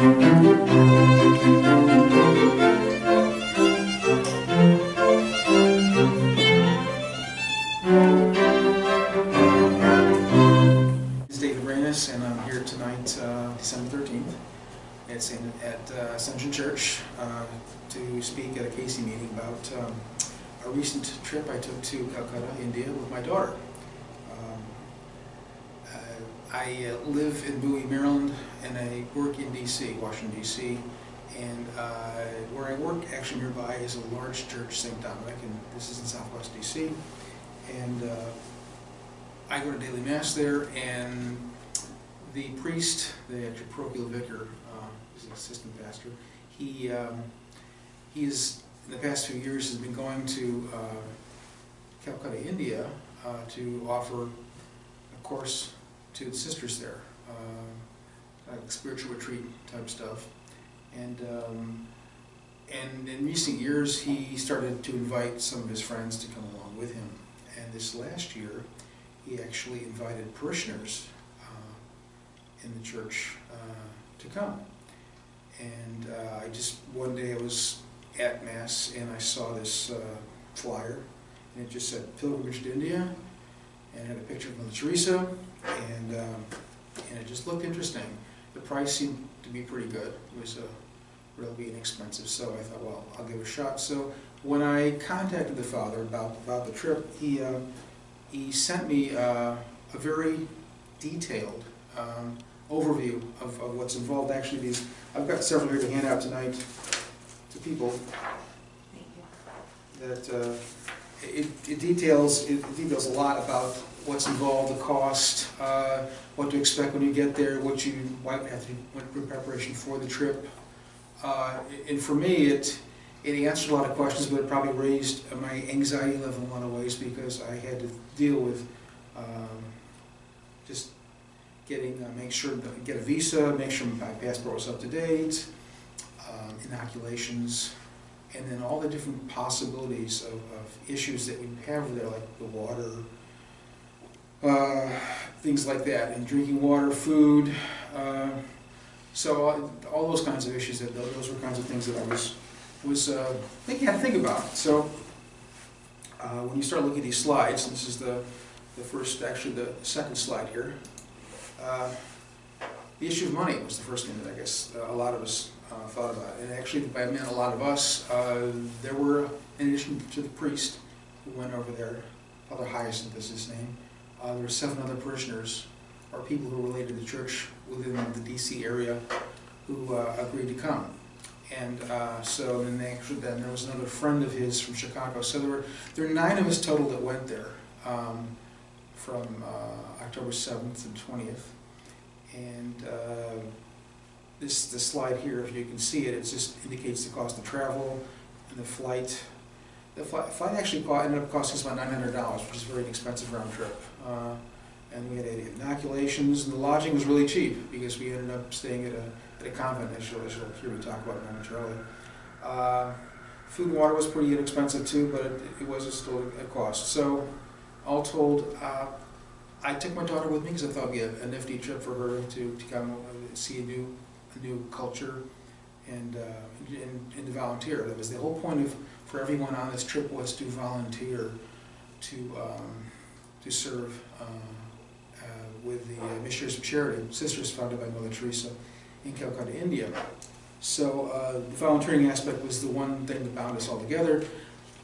David Reynes, and I'm here tonight, December 13th, at Ascension Church to speak at a Casey meeting about a recent trip I took to Calcutta, India with my daughter. I live in Bowie, Maryland, and I work in D.C., Washington, D.C., and where I work actually nearby is a large church, St. Dominic, and this is in Southwest D.C., and I go to daily mass there, and the priest, the actual parochial vicar, is an assistant pastor. He is in the past few years has been going to Calcutta, India, to offer a course to the sisters there, like spiritual retreat type stuff, and in recent years he started to invite some of his friends to come along with him, and this last year he actually invited parishioners in the church to come. And one day I was at Mass and I saw this flyer, and it just said Pilgrimage to India, and had a picture of Mother Teresa, and it just looked interesting. The price seemed to be pretty good. It was really inexpensive, so I thought, well, I'll give it a shot. So when I contacted the father about the trip, he sent me a very detailed overview of what's involved. Actually, I've got several here to hand out tonight to people. Thank you. That it details a lot about what's involved, the cost, what to expect when you get there, what you might have to do in preparation for the trip, and for me, it answered a lot of questions, but it probably raised my anxiety level in a lot of ways, because I had to deal with just make sure to get a visa, make sure my passport was up to date, inoculations, and then all the different possibilities of issues that we have there, like the water, things like that, and drinking water, food. So all those kinds of issues, those were kinds of things that I was thinking I had to think about. So when you start looking at these slides, and this is the second slide here, the issue of money was the first thing that I guess a lot of us thought about. And actually, by meant a lot of us, there were, in addition to the priest who went over there, Father Hyacinth is his name, there were 7 other parishioners, or people who were related to the church within the D.C. area, who agreed to come. And so then there was another friend of his from Chicago. So there were 9 of us total that went there from October 7th and 20th. And this slide here, if you can see it, it just indicates the cost of travel and the flight. The flight actually ended up costing us about $900, which is a very inexpensive round trip. And we had inoculations, and the lodging was really cheap because we ended up staying at a convent. I shall hear me talk about it momentarily. Food and water was pretty inexpensive too, but it was still a cost. So, all told, I took my daughter with me because I thought it'd be a nifty trip for her to come see a new culture and to volunteer. That was the whole point for everyone on this trip, was to volunteer to serve with the Missionaries of Charity, Sisters founded by Mother Teresa in Calcutta, India. So the volunteering aspect was the one thing that bound us all together.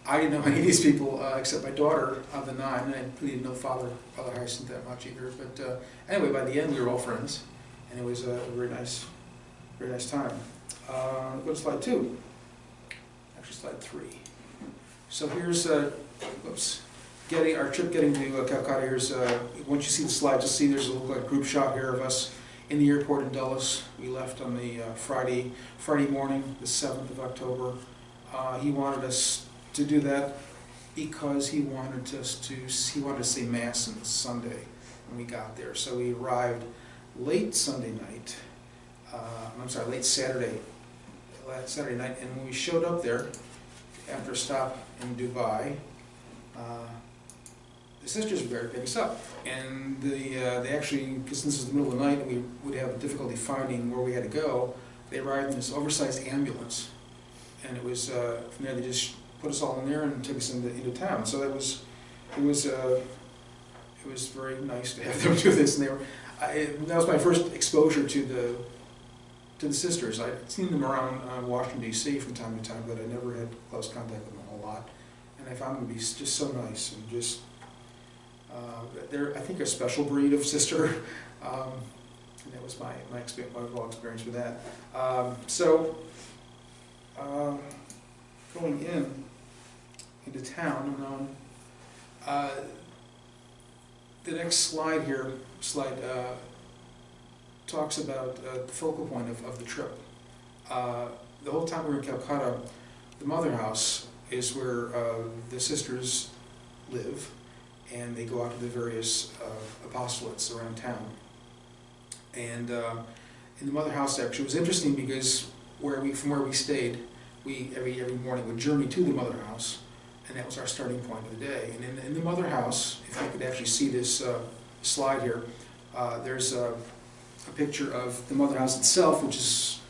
I didn't know any of these people except my daughter of the 9, and I really didn't know Father Hyacinth that much either. But anyway, by the end we were all friends, and it was a very nice time. Go to slide 2. Actually, slide 3. So here's our trip getting to Calcutta. Here's once you see the slide, you'll see there's a little group shot here of us in the airport in Dulles. We left on the Friday morning, the 7th of October. He wanted us to do that because he wanted to say Mass on Sunday when we got there. So we arrived late Saturday night, and when we showed up there after a stop in Dubai, the sisters were there to pick us up, and they actually, because this is the middle of the night and we would have difficulty finding where we had to go, they arrived in this oversized ambulance, and it was, from there they just put us all in there and took us into town. So it was very nice to have them do this, and that was my first exposure to the sisters. I'd seen them around Washington, D.C. from time to time, but I never had close contact with them a whole lot. And I found them to be just so nice, and just, they're, I think, a special breed of sister. And that was my overall experience with that. Going into town, the next slide here, talks about the focal point of the trip. The whole time we were in Calcutta, the mother house is where the sisters live, and they go out to the various apostolates around town. And in the mother house, actually, it was interesting because from where we stayed, we every morning would journey to the mother house, and that was our starting point of the day. And in the mother house, if you could actually see this slide here, there's a picture of the mother house itself, which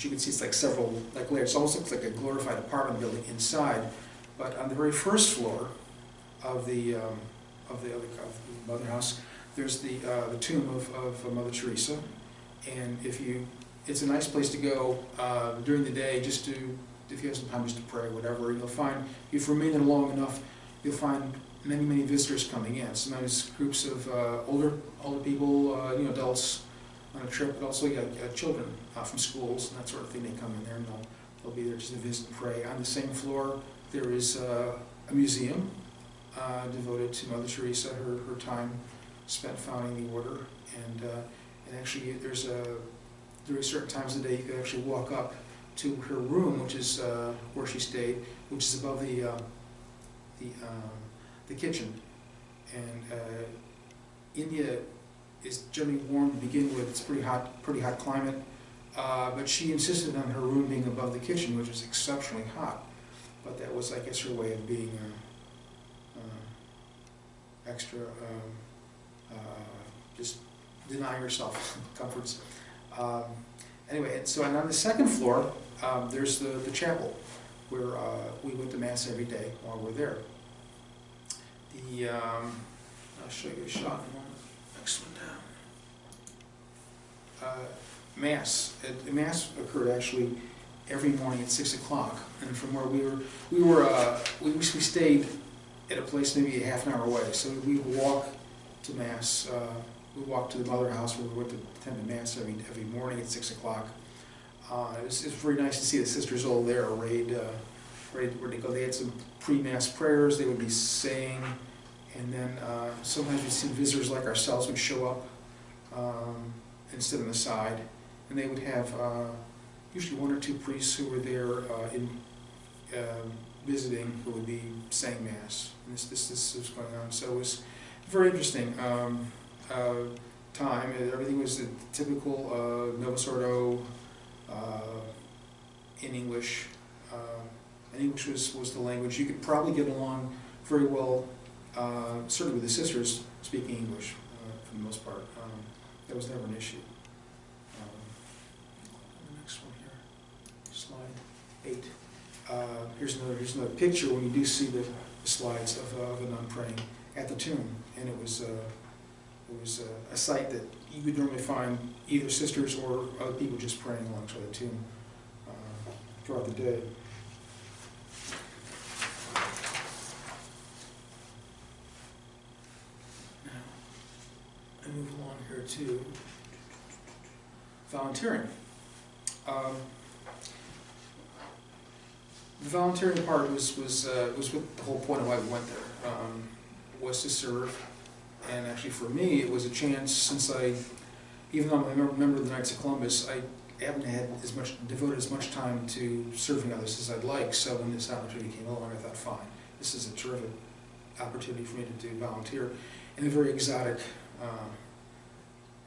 you can see it's like several layers. It almost looks like a glorified apartment building inside. But on the very first floor of the mother house, there's the tomb of Mother Teresa, and it's a nice place to go during the day, just if you have some time just to pray, whatever. You'll find, if you remain there long enough, you'll find many visitors coming in. Sometimes groups of older people, adults on a trip, but also children from schools and that sort of thing. They come in there and they'll be there just to visit and pray. On the same floor, there is a museum devoted to Mother Teresa, her time spent founding the order, and actually during certain times of the day you could actually walk up to her room, which is where she stayed, which is above the kitchen. And India is generally warm to begin with. It's pretty hot climate, but she insisted on her room being above the kitchen, which is exceptionally hot. But that was, I guess, her way of being extra, just denying herself comforts. Anyway, and on the second floor, there's the chapel, where we went to Mass every day while we're there. I'll show you a shot in a moment. Next one down. Mass occurred actually every morning at 6 o'clock, and from where we stayed at a place maybe a half an hour away. So we would walk to Mass. We walked to the mother house where we went to attend the Mass every morning at 6 o'clock. It was very nice to see the sisters all there, arrayed where they go. They had some pre-Mass prayers they would be saying, and then sometimes we'd see visitors like ourselves would show up and sit on the side, and they would have usually one or two priests who were there visiting, who would be saying Mass. And this was going on, so it was very interesting time. Everything was the typical Novus Ordo in English. And English was the language. You could probably get along very well, certainly with the sisters speaking English for the most part. That was never an issue. The next one here, slide 8. Here's another picture when you do see the slides of a nun praying at the tomb, and it was a sight that you would normally find either sisters or other people just praying alongside the tomb throughout the day. Now, I move along here to volunteering. The volunteering part was what the whole point of why we went there, was to serve. And actually for me, it was a chance, since even though I'm a member of the Knights of Columbus, I haven't had devoted as much time to serving others as I'd like. So when this opportunity came along, I thought, fine, this is a terrific opportunity for me to do volunteer in a very exotic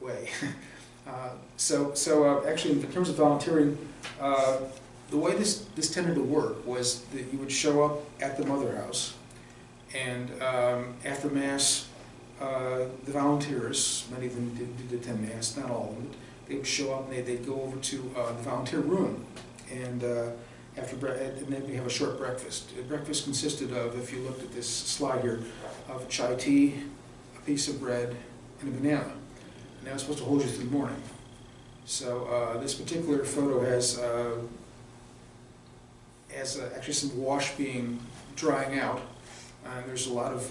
way. Actually, in terms of volunteering, the way this tended to work was that you would show up at the mother house, and after Mass, the volunteers, many of them did attend Mass, not all of them, they would show up and they'd go over to the volunteer room, and and then we have a short breakfast. The breakfast consisted of, if you looked at this slide here, of a chai tea, a piece of bread, and a banana. And that was supposed to hold you through the morning. So this particular photo has actually some wash being drying out. And there's a lot of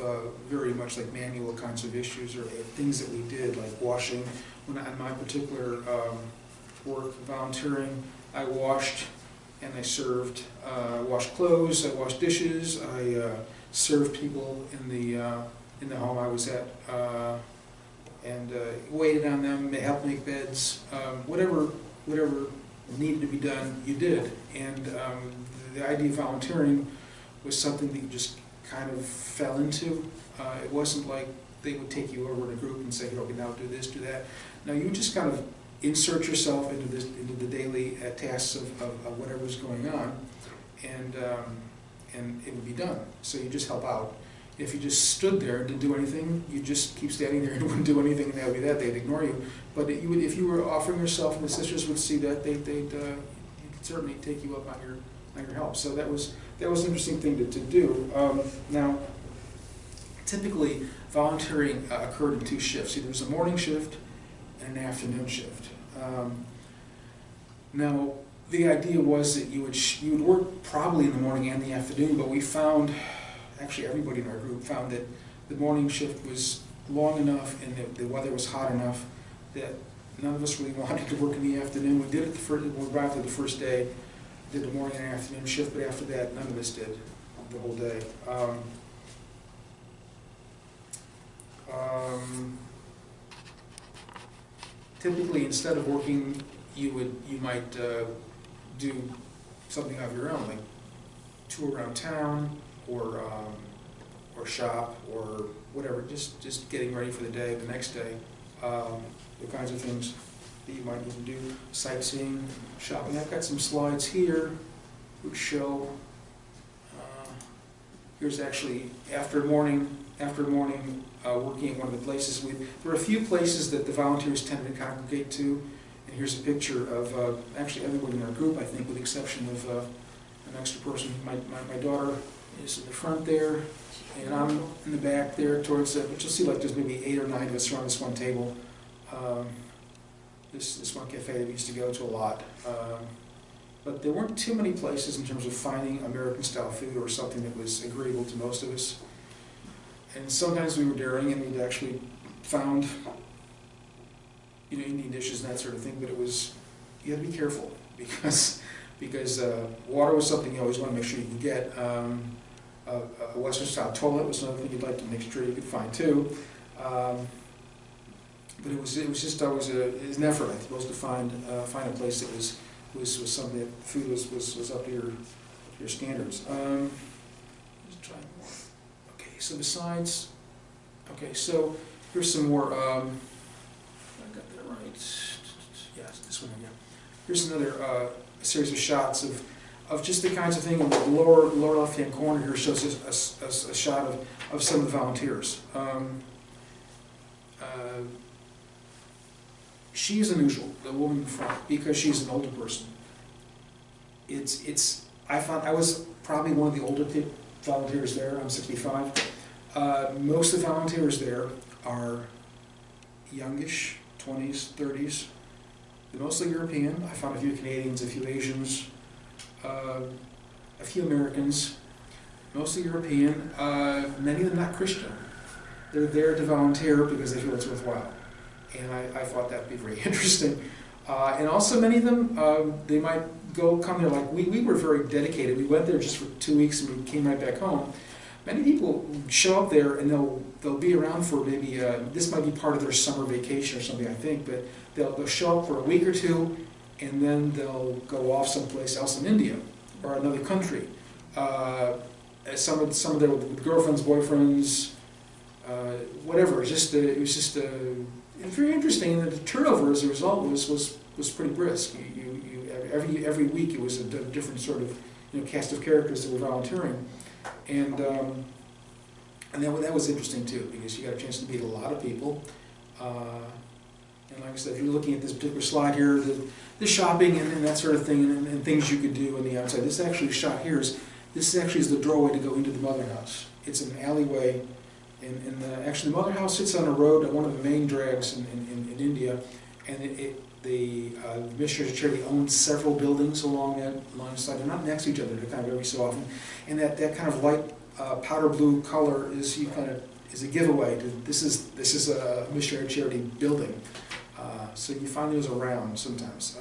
very much like manual kinds of issues or things that we did, like washing. On my particular work, volunteering, I washed and I served. I washed clothes, I washed dishes, I served people in the home I was at, and waited on them, helped make beds, whatever needed to be done, you did. And the idea of volunteering was something that you just kind of fell into. It wasn't like they would take you over in a group and say, okay, now do this, do that. No, you just kind of insert yourself into the daily tasks of whatever's going on, and it would be done. So you just help out. If you just stood there and didn't do anything, you just keep standing there and wouldn't do anything, and that would be that. They'd ignore you. But if you were offering yourself, and the sisters would see that, they'd certainly take you up on your help. So that was an interesting thing to do. Now, typically, volunteering occurred in two shifts. There was a morning shift and an afternoon shift. Now, the idea was that you would work probably in the morning and the afternoon, but we found, actually everybody in our group found that the morning shift was long enough and the weather was hot enough that none of us really wanted to work in the afternoon. We did it when we arrived the first day, did the morning and afternoon shift, but after that, none of us did the whole day. Typically, instead of working, you might do something of your own, like tour around town, or shop, or whatever. Just getting ready for the day, the next day. The kinds of things that you might even do: sightseeing, shopping. I've got some slides here which show. Here's actually after morning working at one of the places. There were a few places that the volunteers tended to congregate to, and here's a picture of actually everybody in our group, I think, with the exception of an extra person. My daughter is in the front there, and I'm in the back there towards it. But you'll see, like, there's maybe 8 or 9 of us around this one table. This one cafe that we used to go to a lot. But there weren't too many places in terms of finding American-style food or something that was agreeable to most of us. And sometimes we were daring and we'd actually found, Indian dishes and that sort of thing, but you had to be careful because water was something you always want to make sure you can get. A Western-style toilet was another thing you'd like to make sure you could find too. But it was just always an effort, I suppose, to find a place that was something that food was up to your standards. Let's try more. Okay, so besides, so here's some more. I got that right. Yes, this one again. Here's another series of shots of just the kinds of thing. In the lower left-hand corner here shows a shot of some of the volunteers. She is unusual, the woman in front, because she's an older person. I found I was probably one of the older volunteers there. I'm 65. Most of the volunteers there are youngish, 20s, 30s. They're mostly European. I found a few Canadians, a few Asians, a few Americans, mostly European. Many of them not Christian. They're there to volunteer because they feel it's worthwhile. And I thought that'd be very interesting. And also many of them, they might come there like we were very dedicated. We went there just for 2 weeks and we came right back home. Many people show up there and they'll be around for maybe, this might be part of their summer vacation or something, I think, but they'll show up for a week or two and then they'll go off someplace else in India or another country. Some of them with girlfriends, boyfriends, whatever. It was just very interesting, and the turnover as a result was pretty brisk. Every week it was a different sort of cast of characters that were volunteering, and that was interesting too, because you got a chance to meet a lot of people, And like I said, if you're looking at this particular slide here, the shopping and that sort of thing, and things you could do on the outside. This actually shot here this actually is the doorway to go into the mother house. It's an alleyway, and actually the mother house sits on a road, one of the main drags in India, and the Missionaries Charity owns several buildings along that side. They're not next to each other, they're kind of every so often, and that kind of light powder blue color is a giveaway to this is a Missionary Charity building. So you find those around sometimes.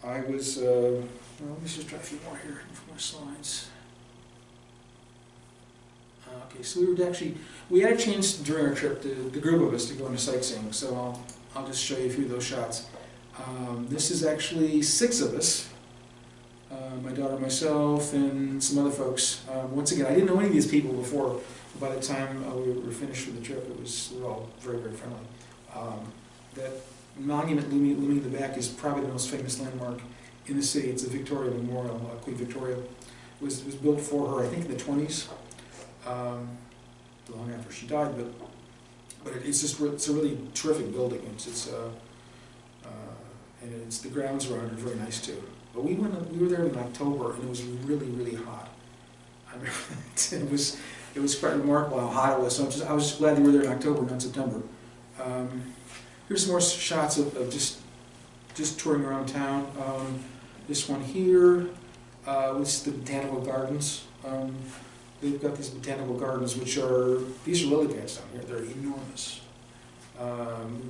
I was, well, let me just try a few more here, a few more slides. Okay, so we had a chance during our trip, the group of us, to go into sightseeing, so I'll just show you a few of those shots. This is actually 6 of us, my daughter, myself, and some other folks. Once again, I didn't know any of these people before. By the time we were finished with the trip, we were all very, very friendly. That monument looming in the back is probably the most famous landmark in the city. It's a Victoria Memorial. Queen Victoria was built for her, I think, in the 20s, long after she died. But it's a really terrific building. And the grounds around are very nice too. But we were there in October, and it was really, really hot. I mean, it was quite remarkable how hot it was. So I was just glad we were there in October, not September. Here's some more shots of just touring around town. This one here, is the botanical gardens. They've got these botanical gardens, these are lily pads down here. They're enormous.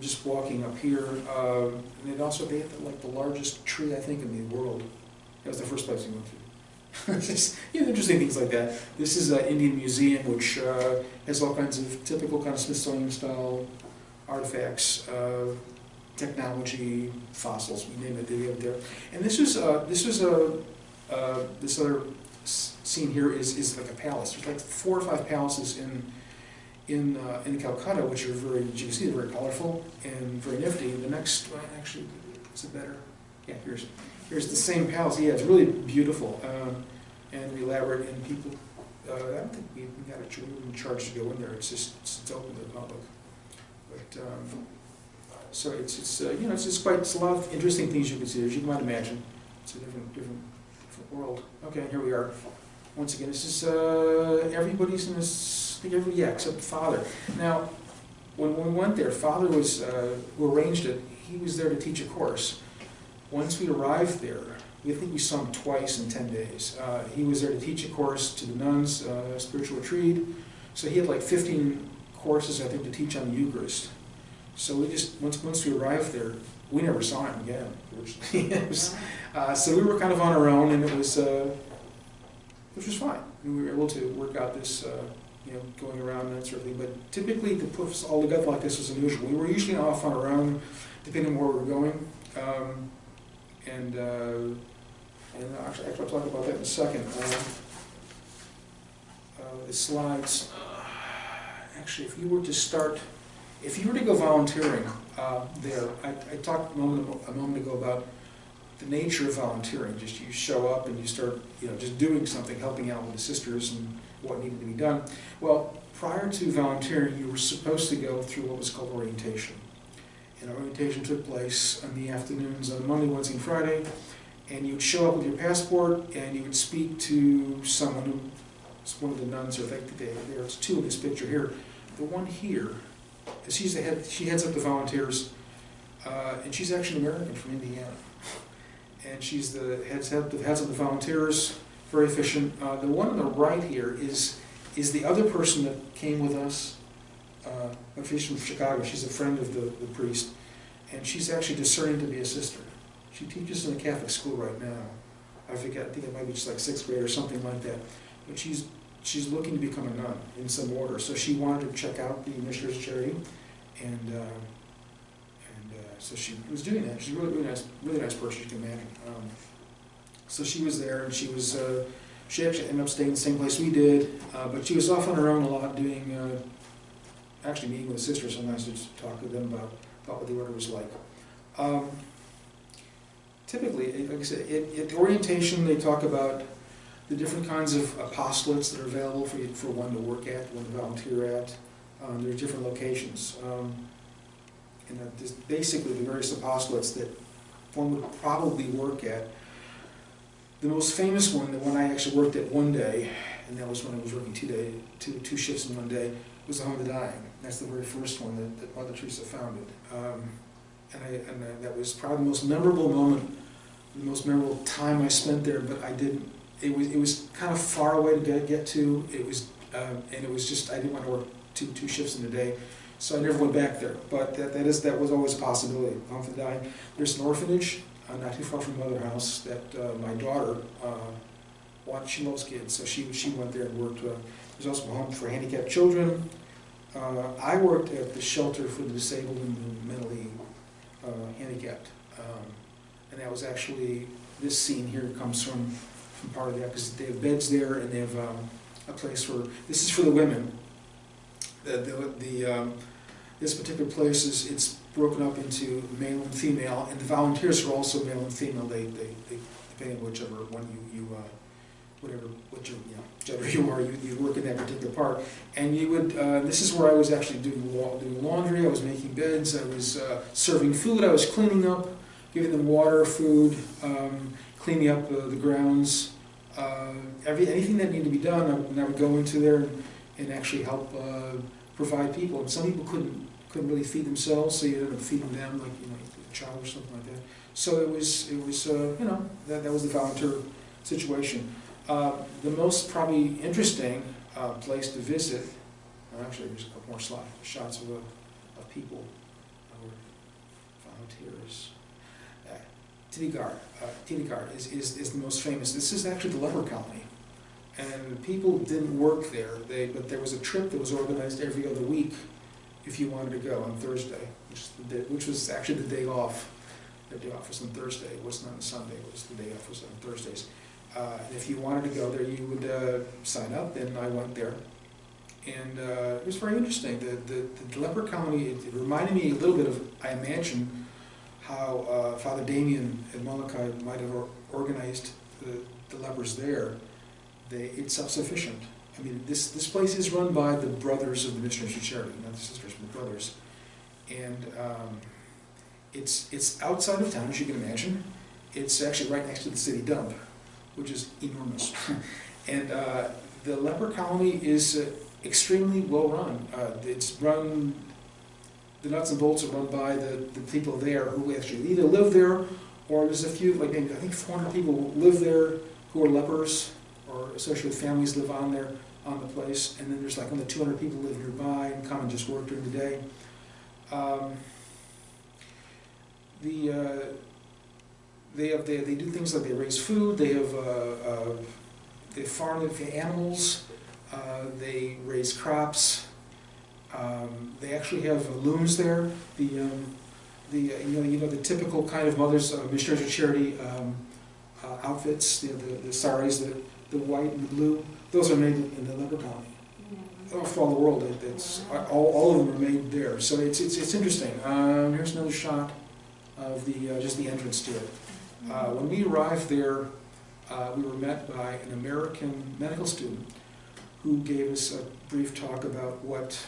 Just walking up here, and they have like the largest tree, I think, in the world. That was the first place we went to. Just, interesting things like that. This is an Indian museum, which has all kinds of typical kind of Smithsonian style artifacts, technology, fossils, we name it, they have there. And this other scene here is like a palace. There's like 4 or 5 palaces in Calcutta, which are very, as you can see, they're very colorful and very nifty. The next, well, actually, is it better? Yeah, here's the same palace. Yeah, it's really beautiful and elaborate. And people, I don't think we got a charge to go in there. It's open to the public. But so it's a lot of interesting things you can see, as you might imagine. It's a different world. Okay, here we are. Once again, this is everybody's in this. Yeah, except Father. Now, when we went there, Father was who arranged it. He was there to teach a course. Once we arrived there, I think we saw him twice in 10 days. He was there to teach a course to the nuns, spiritual retreat. So he had like 15 courses, I think, to teach on the Eucharist. So we just, once we arrived there, we never saw him again. So we were kind of on our own, and which was fine. We were able to work out this, going around and that sort of thing. But typically, to put us all together like this was unusual. We were usually off on our own, depending on where we were going. And actually, I'll talk about that in a second. The slides. Actually, if you were to go volunteering there, I talked a moment ago about the nature of volunteering. Just you show up and you start, just doing something, helping out with the sisters and what needed to be done. Well, prior to volunteering, you were supposed to go through what was called orientation. And orientation took place on the afternoons on Monday, Wednesday, and Friday. And you would show up with your passport, and you would speak to someone who, one of the nuns, or I think there's 2 in this picture here. The one here, she heads up the volunteers, and she's actually American from Indiana. And she's the heads up the volunteers, very efficient. The one on the right here is the other person that came with us. She's from Chicago. She's a friend of the priest, and she's actually discerning to be a sister. She teaches in a Catholic school right now. I think it might be just like 6th grade or something like that. But she's looking to become a nun in some order. So she wanted to check out the Missionaries Charity, and so she was doing that. She's a really nice person, you can imagine. So she was there, and she actually ended up staying in the same place we did, but she was off on her own a lot, doing actually meeting with the sisters sometimes to just talk to them about what the order was like. Typically, like I said, at orientation they talk about the different kinds of apostolates that are available for one to work at, one to volunteer at. There are different locations. there's basically the various apostolates that one would probably work at. The most famous one, the one I actually worked at one day, and that was when I was working two shifts in one day, was the Home of the Dying. That's the very first one that Mother Teresa founded. That was probably the most memorable moment, the most memorable time I spent there, but I didn't, it was kind of far away to get to. It was, and it was just, I didn't want to work two shifts in a day, so I never went back there. But that was always a possibility. Home for the Dying. There's an orphanage not too far from Mother House that my daughter, she loves kids, so she went there and worked. There's also a home for handicapped children. I worked at the shelter for the disabled and the mentally handicapped, and that was actually, this scene here comes from part of that, because they have beds there, and they have a place for, this is for the women. This particular place it's broken up into male and female, and the volunteers are also male and female. They depending on whichever one whichever you are, you work in that particular part. And you would, this is where I was actually doing laundry, I was making beds, I was serving food, I was cleaning up, giving them water, food, cleaning up the grounds, anything that needed to be done, I would go into there and actually help provide people. And some people couldn't really feed themselves, so you ended up feeding them, like a child or something like that. So it was that was the volunteer situation. The most probably interesting place to visit, actually there's a couple more shots of people who were volunteers. Titigar is the most famous. This is actually the leper colony. And people didn't work there, but there was a trip that was organized every other week if you wanted to go on Thursday, which was actually the day off. The day off was on Thursday. It wasn't on a Sunday. It was the day off was on Thursdays. And if you wanted to go there, you would sign up, and I went there. And it was very interesting. The leper colony, it reminded me a little bit of, I imagine, how Father Damien at Molokai might have organized the lepers there. It's self-sufficient. I mean, this place is run by the brothers of the Missionaries of Charity, not the sisters, but the brothers. And it's outside of town, as you can imagine. It's actually right next to the city dump, which is enormous. And the leper colony is extremely well run. It's run, the nuts and bolts are run by the people there who actually either live there, or there's a few, like maybe I think 400 people live there who are lepers, or associated families live on the place, and then there's like another 200 people live nearby and come and just work during the day. They do things like they raise food, they farm animals, they raise crops. They actually have looms there. The typical kind of Mothers Missionaries of Charity outfits, the saris, the white and the blue. Those are made in the leper colony. For all the world, all of them are made there. So it's interesting. Here's another shot of just the entrance to it. When we arrived there, we were met by an American medical student who gave us a brief talk about what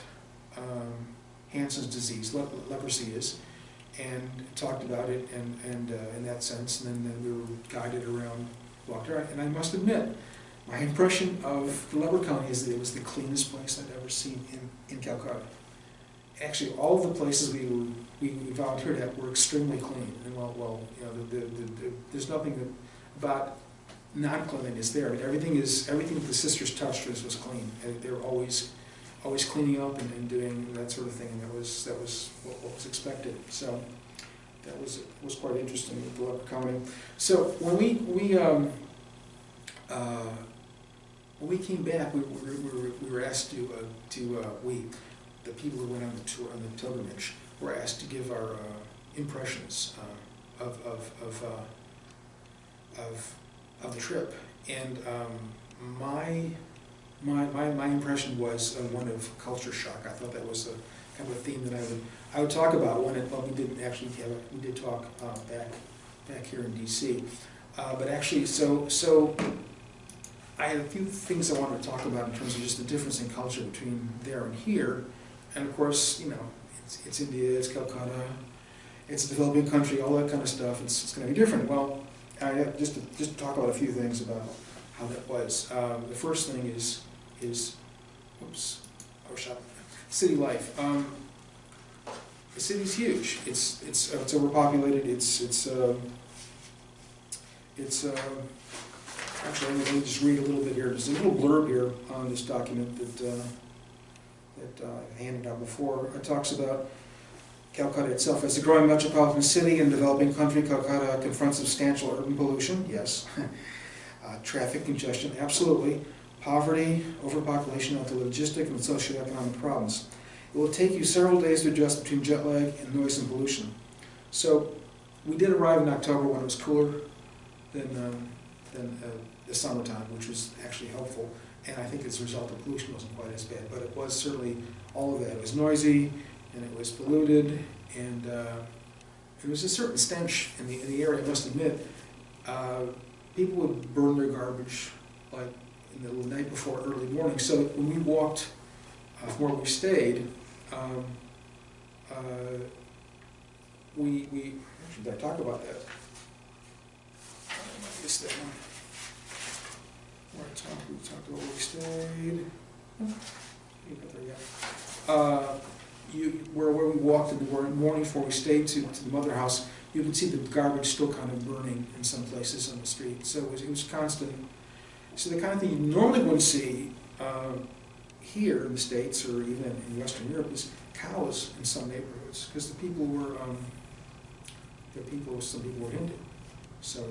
Hansen's disease, leprosy, is, and talked about it and in that sense. And then we were guided around, walked around, and I must admit, my impression of the leper colony is that it was the cleanest place I'd ever seen in Calcutta. Actually, all of the places we volunteered at were extremely clean. And there's nothing about non-cleanliness there. I mean, everything that the sisters touched was clean. And they were always cleaning up and doing that sort of thing. And that was what was expected. So that was quite interesting with the leper colony. So when we came back, we were asked the people who went on the tour, on the pilgrimage, were asked to give our impressions of the trip, and my impression was one of culture shock. I thought that was a kind of a theme that I would talk about when we didn't actually have it. We did talk back here in D.C. But actually, so I had a few things I wanted to talk about in terms of just the difference in culture between there and here. And of course, it's India, it's Calcutta, it's a developing country, all that kind of stuff. It's going to be different. Well, just to talk about a few things about how that was. The first thing is oops, city life. The city's huge. It's overpopulated. Actually, let me just read a little bit here. There's a little blurb here on this document that I handed out before. It talks about Calcutta itself. As a growing metropolitan city and developing country, Calcutta confronts substantial urban pollution, yes. Traffic congestion, absolutely. Poverty, overpopulation, and the logistic and socioeconomic problems. It will take you several days to adjust between jet lag and noise and pollution. So, we did arrive in October when it was cooler than the summertime, which was actually helpful. And I think as a result, the pollution wasn't quite as bad, but it was certainly all of that. It was noisy, and it was polluted, and there was a certain stench in the area, I must admit. People would burn their garbage like in the night before early morning. So when we walked from where we stayed, we actually, did I talk about that? I missed that one. Where we talked about where we stayed. Where we walked in the morning before we stayed to the mother house, you could see the garbage still kind of burning in some places on the street. So it was constant. So the kind of thing you normally wouldn't see here in the States or even in Western Europe is cows in some neighborhoods, because some people were Hindu. So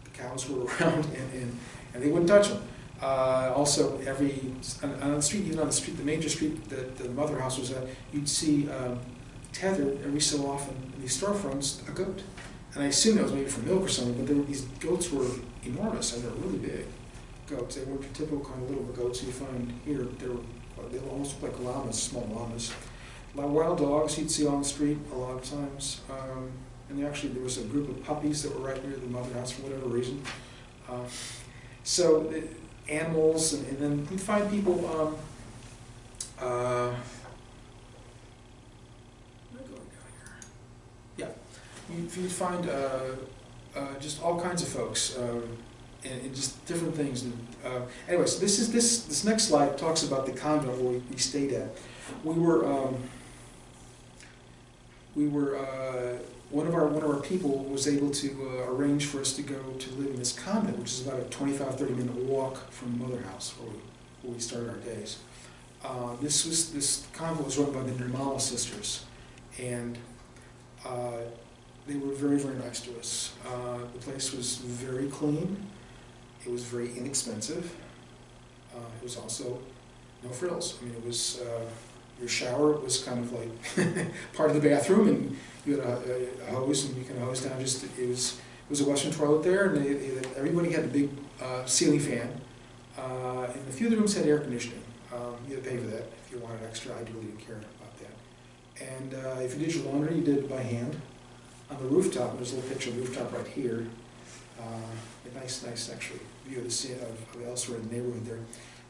the cows were around and they wouldn't touch them. Also, on the street, even on the street, the major street that the mother house was at, you'd see tethered every so often in these storefronts a goat. And I assume that was maybe for milk or something, but these goats were enormous and they were really big goats. They weren't your typical kind of little goats you find here. They almost look like llamas, small llamas. Like wild dogs you'd see on the street a lot of times. And there was a group of puppies that were right near the mother house for whatever reason. So animals, and then you'd find people, you'd find just all kinds of folks, and just different things. Anyway, so this next slide talks about the convent where we stayed at. One of our people was able to arrange for us to go to live in this convent, which is about a 25-30 minute walk from the mother house where we started our days. This convent was run by the Nirmala sisters, and they were very, very nice to us. The place was very clean. It was very inexpensive. It was also no frills. I mean, it was your shower was kind of like part of the bathroom, and you had a hose, and you can hose down. It was a Western toilet there, and everybody had a big ceiling fan, and a few of the rooms had air conditioning. You had to pay for that if you wanted extra. I really didn't care about that. And if you did your laundry, you did it by hand. On the rooftop, there's a little picture of the rooftop right here. A nice actually view of the scene of elsewhere in the neighborhood there.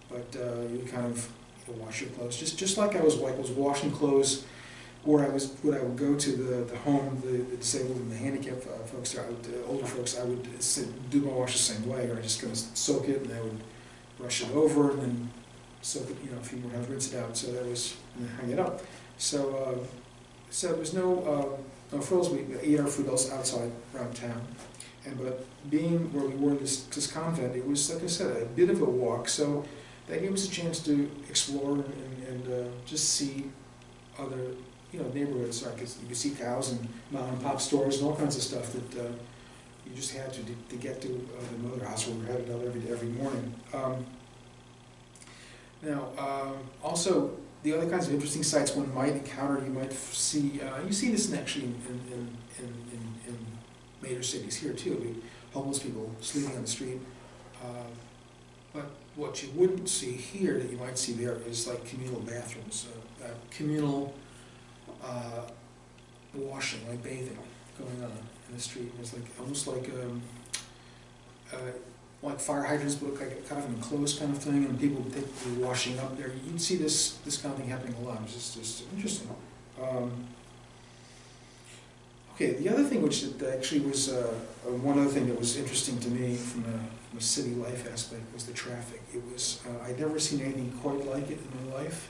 But you would kind of wash your clothes, just like I was washing clothes. Or when I would go to the home, the disabled and the handicapped folks, older folks, I would do my wash the same way, or I just kind of soak it and I would brush it over and then soak it, a few more times, rinse it out. So that was, and hang it up. So there was no frills. We ate our food outside around town. But being where we were in this convent, it was, like I said, a bit of a walk. So that gave us a chance to explore and just see other neighborhoods. Like you could see cows and mom and pop stores and all kinds of stuff that you just had to get to the mother house where we were headed out every morning. Also the other kinds of interesting sights one might encounter, you might see. You see this actually in major cities here too. Homeless people sleeping on the street. But what you wouldn't see here that you might see there is like communal bathrooms, communal washing, like bathing, going on in the street. It's like almost like fire hydrants, but like kind of an enclosed kind of thing, and people would be washing up there. You'd see this kind of thing happening a lot. It's just interesting. Okay, the other thing which that actually was, one other thing that was interesting to me from a city life aspect was the traffic. It was, I'd never seen anything quite like it in my life.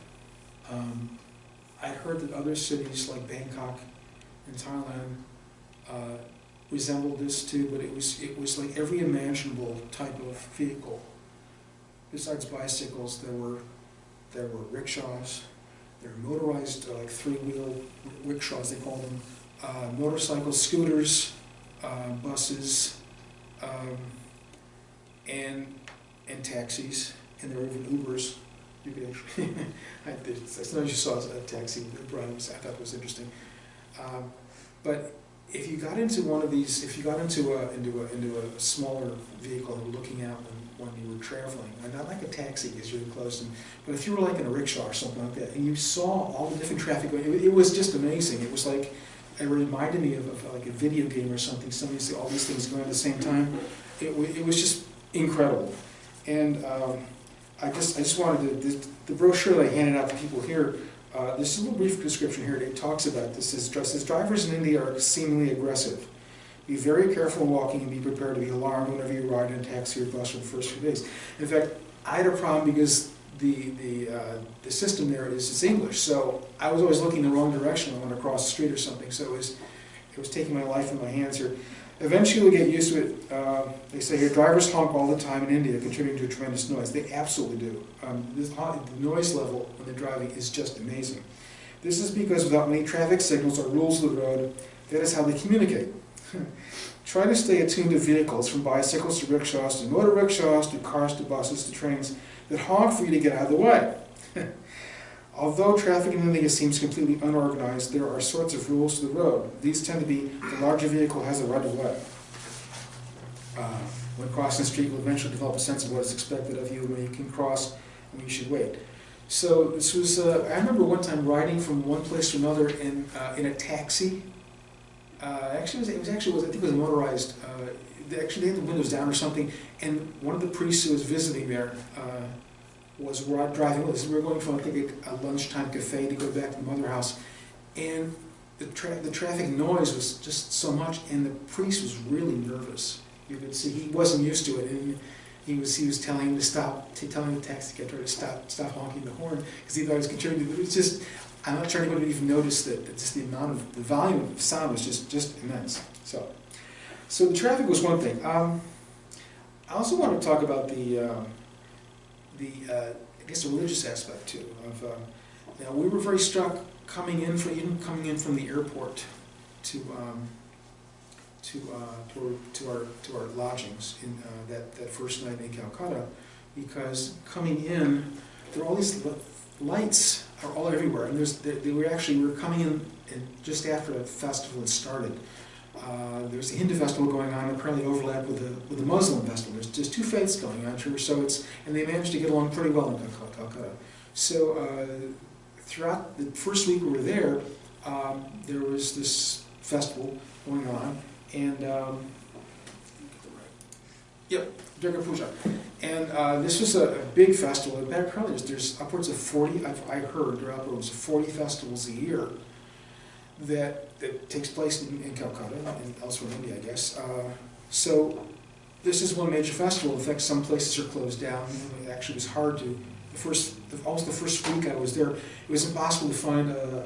I'd heard that other cities like Bangkok and Thailand resembled this too, but it was like every imaginable type of vehicle. Besides bicycles, there were rickshaws, there were motorized like three-wheel rickshaws they call them, motorcycles, scooters, buses, and taxis, and there were even Ubers. You could actually, as soon as you saw a taxi drives, I thought it was interesting. But if you got into one of these, if you got into a smaller vehicle and were looking out when you were traveling, and not like a taxi because you're close, but if you were like in a rickshaw or something like that, and you saw all the different traffic going, it was just amazing. It was like, it reminded me of like a video game or something. Somebody see all these things going at the same time. It was just incredible. And I just wanted to, the brochure that I handed out to people here, there's a little brief description here that talks about this. It says, drivers in India are seemingly aggressive. Be very careful walking and be prepared to be alarmed whenever you ride in a taxi or bus for the first few days. In fact, I had a problem because the system there is English, so I was always looking the wrong direction when I went across the street or something, so it was taking my life in my hands here. Eventually you'll get used to it. They say here, drivers honk all the time in India, contributing to a tremendous noise. They absolutely do. The noise level when they're driving is just amazing. This is because without many traffic signals or rules of the road, that is how they communicate. Try to stay attuned to vehicles, from bicycles to rickshaws to motor rickshaws to cars to buses to trains, that honk for you to get out of the way. Although traffic in India seems completely unorganized, there are sorts of rules to the road. These tend to be, the larger vehicle has a right of way. When crossing the street, you'll eventually develop a sense of what is expected of you, when you can cross and when you should wait. So this was, I remember one time riding from one place to another in a taxi. Actually, I think it was motorized. Actually, they had the windows down or something, and one of the priests who was visiting there was driving with us. We were going from, I think, a lunchtime cafe to go back to the mother house, and the traffic noise was just so much, and the priest was really nervous. You could see he wasn't used to it, and he was telling him to stop, telling the taxi cab driver to stop honking the horn because he thought it was contributing. But it was just, I'm not sure anybody would even notice that just the volume of sound was just immense. So the traffic was one thing. I also want to talk about I guess the religious aspect too. We were very struck coming in from the airport to our lodgings in that first night in Calcutta, because coming in there were all these lights are all everywhere, and we were coming in just after a festival had started. There's a Hindu festival going on, apparently overlapped with the Muslim festival. There's two faiths going on here, and they managed to get along pretty well in Calcutta. So throughout the first week we were there, there was this festival going on, and Durga Puja. And this was a big festival. Apparently there's upwards of 40, I heard there are upwards of 40 festivals a year that takes place in Calcutta and elsewhere in India, I guess. So this is one major festival. In fact, some places are closed down. It actually was hard to, almost the first week I was there, it was impossible to find an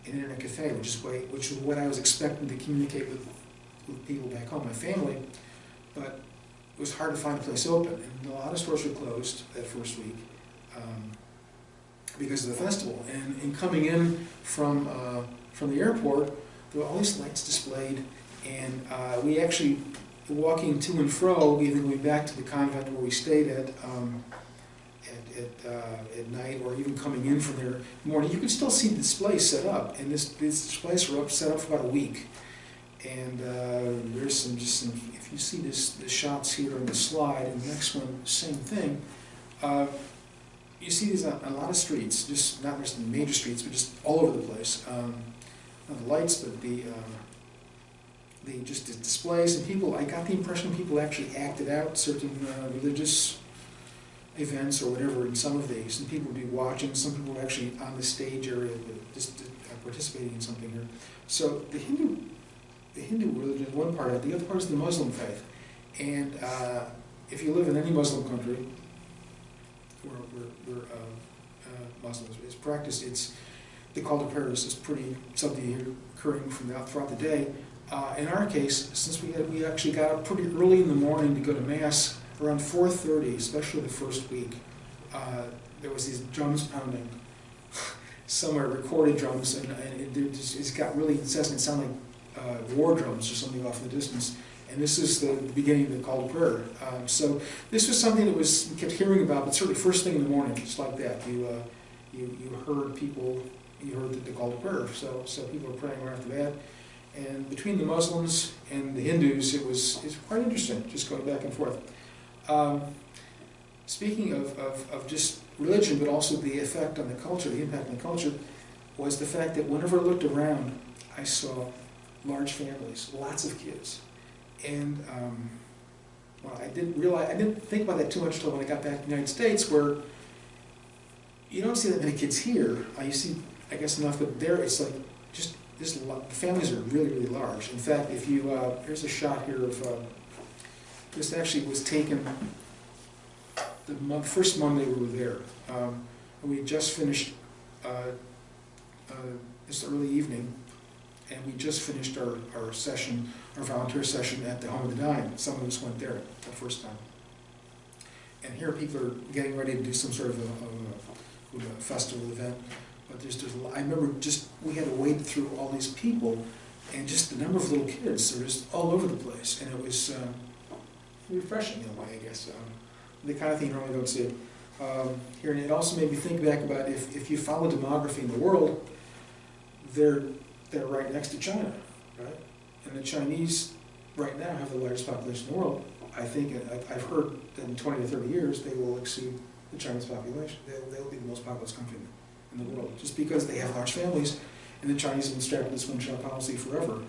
internet cafe, which is what I was expecting to communicate with people back home, my family. But it was hard to find a place open, and a lot of stores were closed that first week because of the festival. And in coming in from the airport, there were all these lights displayed, and we actually, walking to and fro, either going back to the convent where we stayed at night, or even coming in from there in the morning, you could still see the displays set up, and these displays were set up for about a week. And there's if you see the shots here on the slide, and the next one, same thing. You see these on a lot of streets, just not just in major streets, but just all over the place. Not the lights, but the displays, and people. I got the impression people actually acted out certain religious events or whatever in some of these, and people would be watching, some people were actually on the stage area, just participating in something here. So the Hindu religion is one part of it, the other part is the Muslim faith. And if you live in any Muslim country, where Muslims is practiced, the call to prayer is pretty something occurring throughout the day. In our case, since we actually got up pretty early in the morning to go to Mass, around 4:30, especially the first week, there was these drums pounding, somewhere recorded drums, and it's got really incessant. It sounded like war drums or something off in the distance. And this is the beginning of the call to prayer. So this was something that we kept hearing about, but certainly first thing in the morning, just like that, you heard people, you heard the call to prayer. So people were praying right after that. And between the Muslims and the Hindus, it's quite interesting, just going back and forth. Speaking of just religion, but also the effect on the culture, the impact on the culture, was the fact that whenever I looked around, I saw large families, lots of kids. And well, I didn't think about that too much until when I got back to the United States, where you don't see that many kids here. You see, I guess, enough, but there it's like just the families are really, really large. In fact, if you here's a shot here of this actually was taken the first Monday we were there. We had just finished this early evening, and we just finished our session, our volunteer session at the Home of the Dying. Some of us went there the first time. And here people are getting ready to do some sort of a festival event. But I remember we had to wade through all these people, and just the number of little kids, they're just all over the place. And it was refreshing in a way, I guess. The kind of thing you normally don't see here. And it also made me think back about if you follow demography in the world, they're right next to China, right? And the Chinese right now have the largest population in the world. I think, I've heard that in 20 to 30 years, they will exceed the Chinese population. They'll be the most populous country in the world, just because they have large families, and the Chinese have been strapped with this one-child policy forever,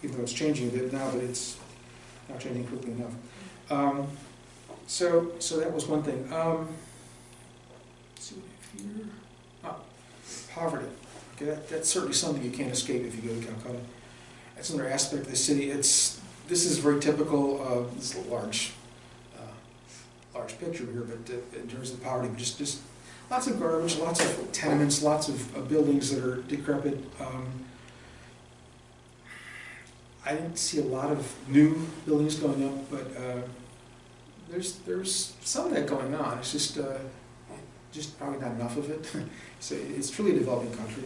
even though it's changing a bit now, but it's not changing quickly enough. So that was one thing. Let's see what we have here. Poverty. Okay, that's certainly something you can't escape if you go to Calcutta. That's another aspect of the city. This is very typical. This is a large picture here, but in terms of poverty, just lots of garbage, lots of tenements, lots of buildings that are decrepit. I didn't see a lot of new buildings going up, but there's some of that going on. It's just probably not enough of it. So it's truly a developing country.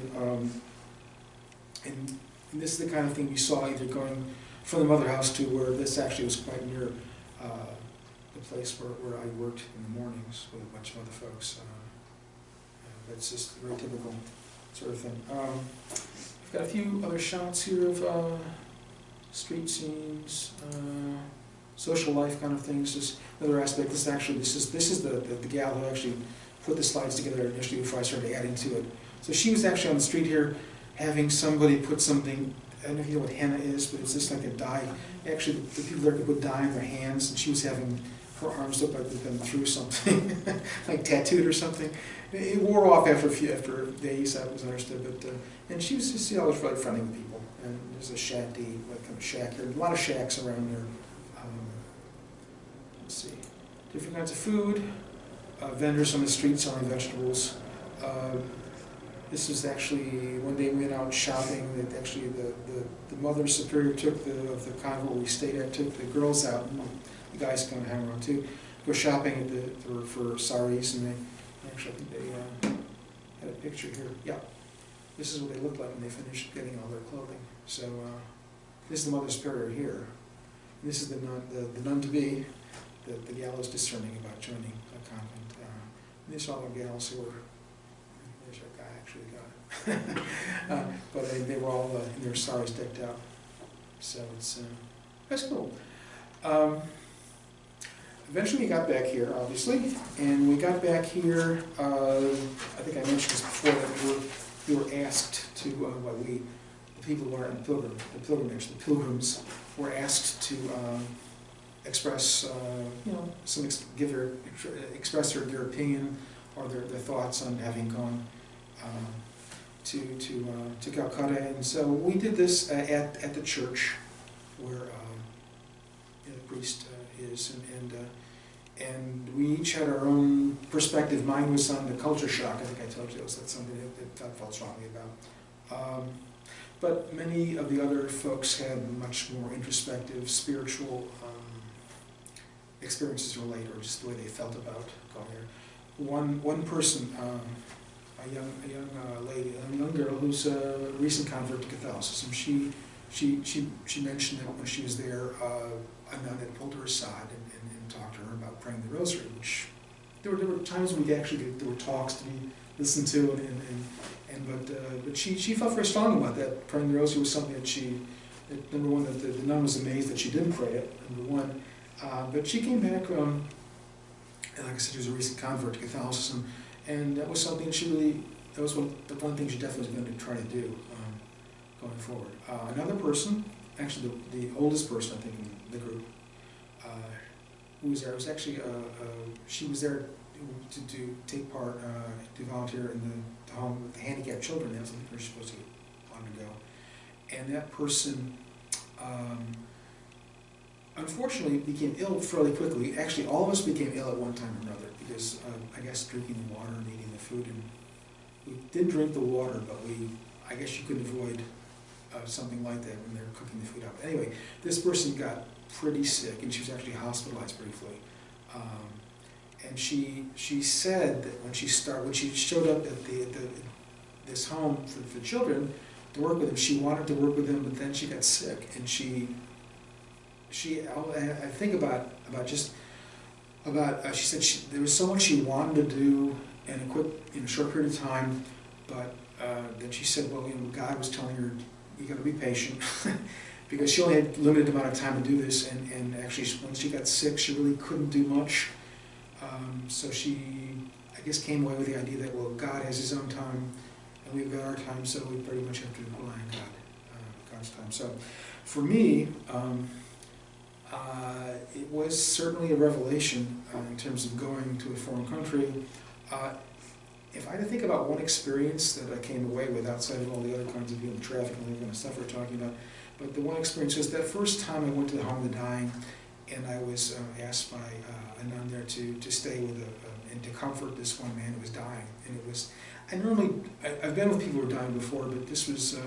And this is the kind of thing we saw either going from the Mother House to where this actually was quite near the place where I worked in the mornings with a bunch of other folks. It's just a very typical sort of thing. I've got a few other shots here of street scenes, social life kind of things. Just another aspect. This is the gal who actually put the slides together initially before I started adding to it. So she was actually on the street here having somebody put something, I don't know if you know what henna is, but it's just like a dye. Actually, the people there could put dye in their hands, and she was having her arms look like they'd been through something, like tattooed or something. It wore off after days, that was understood, but, and she was just always really friendly with people. And there's a shanty, like kind of shack here, a lot of shacks around there. Let's see, different kinds of food, vendors on the street selling vegetables. This is actually, one day we went out shopping, that actually the Mother Superior took of the convent where we stayed at, took the girls out, and the guys kind of hang around too, go shopping for saris, and actually I think they had a picture here. Yeah, this is what they looked like when they finished getting all their clothing. So this is the Mother Superior here. And this is the nun-to-be, the gal is discerning about joining a convent. And these are all the gals who were, there's our guy actually got it. But they were all in their saris decked out. So that's cool. Eventually we got back here, obviously, and we got back here, I think I mentioned this before, that we were asked to, the people who are in the pilgrims were asked to express, express their opinion or their thoughts on having gone to Calcutta. And so we did this at the church where the priest is, and we each had our own perspective. Mine was on the culture shock. I think I told you that's something that I felt strongly about. But many of the other folks had much more introspective, spiritual experiences relate, or just the way they felt about going there. One person, a young lady, a young girl who's a recent convert to Catholicism, she mentioned that when she was there, a nun had pulled her aside and talked to her about praying the rosary, which there were times when there were talks to be listened to, but she felt very strong about that. Praying the rosary was something that number one, that the nun was amazed that she didn't pray it, number one. But she came back, and like I said, she was a recent convert to Catholicism, and that was something that was one thing she definitely was going to try to do going forward. Another person, actually the oldest person I think in the group, who was there, was actually, she was there to take part, to volunteer in the home with the handicapped children. That's something you're supposed to get on to go. And that person, unfortunately, became ill fairly quickly. Actually, all of us became ill at one time or another because I guess drinking the water and eating the food. And we did drink the water, but I guess you couldn't avoid something like that when they were cooking the food up. Anyway, this person got pretty sick, and she was actually hospitalized briefly. And she said that when she showed up at this home for children to work with them, she wanted to work with them, but then she got sick, and I think about she said there was so much she wanted to do in a short period of time, but then she said, well, God was telling her, you got to be patient, because she only had limited amount of time to do this, and actually when she got sick, she really couldn't do much. So she, I guess, came away with the idea that, well, God has His own time, and we've got our time, so we pretty much have to rely on God's time. So for me, it was certainly a revelation in terms of going to a foreign country. If I had to think about one experience that I came away with outside of all the other kinds of traffic and all the kind of stuff we're talking about, but the one experience was that first time I went to the Home of the Dying, and I was asked by a nun there to stay with and to comfort this one man who was dying. And it was, I've been with people who are dying before, but this was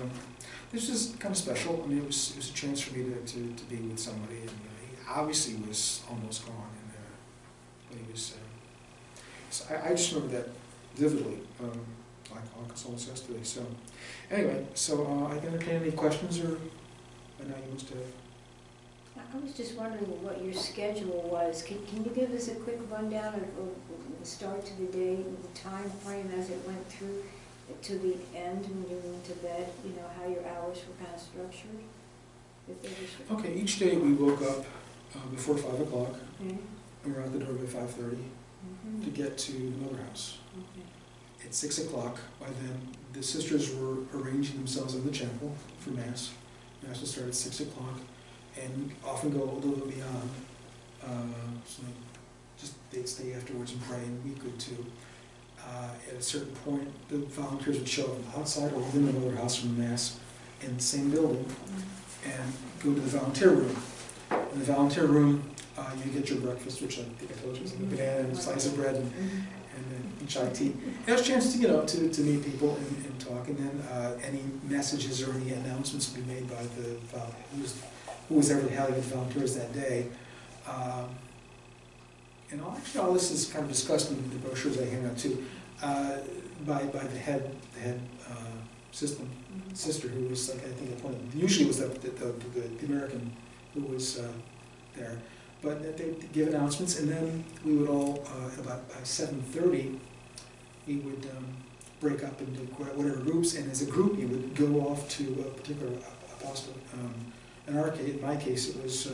kind of special. I mean, it was a chance for me to be with somebody, and he obviously was almost gone, but he was. So I just remember that vividly, like Consola says today. So anyway, so I can entertain any questions, or I know you must have. I was just wondering what your schedule was. Can you give us a quick rundown of the start to the day, the time frame as it went through to the end when you went to bed, how your hours were kind of structured? Okay, each day we woke up before 5 o'clock, okay. and we're out the door by 5:30 to get to the Mother House. Okay. At 6 o'clock, by then, the sisters were arranging themselves in the chapel for Mass. Mass will start at 6 o'clock, and often go a little bit beyond. So just they'd stay afterwards and pray, and we could too. At a certain point, the volunteers would show up outside or within the Mother House from Mass in the same building, and go to the volunteer room. In the volunteer room, you get your breakfast, which I think I told you was like a banana and a slice of bread and chai tea. It was a chance to meet people and talk, and then any messages or any announcements would be made by the who was ever having the volunteers that day. And all this is kind of discussed in the brochures I hand out too, by the head sister who was like, I think usually was the American who was there. But they'd give announcements, and then we would all, about 7:30, we would break up into whatever groups, and as a group you would go off to a particular apostolate. In my case, it was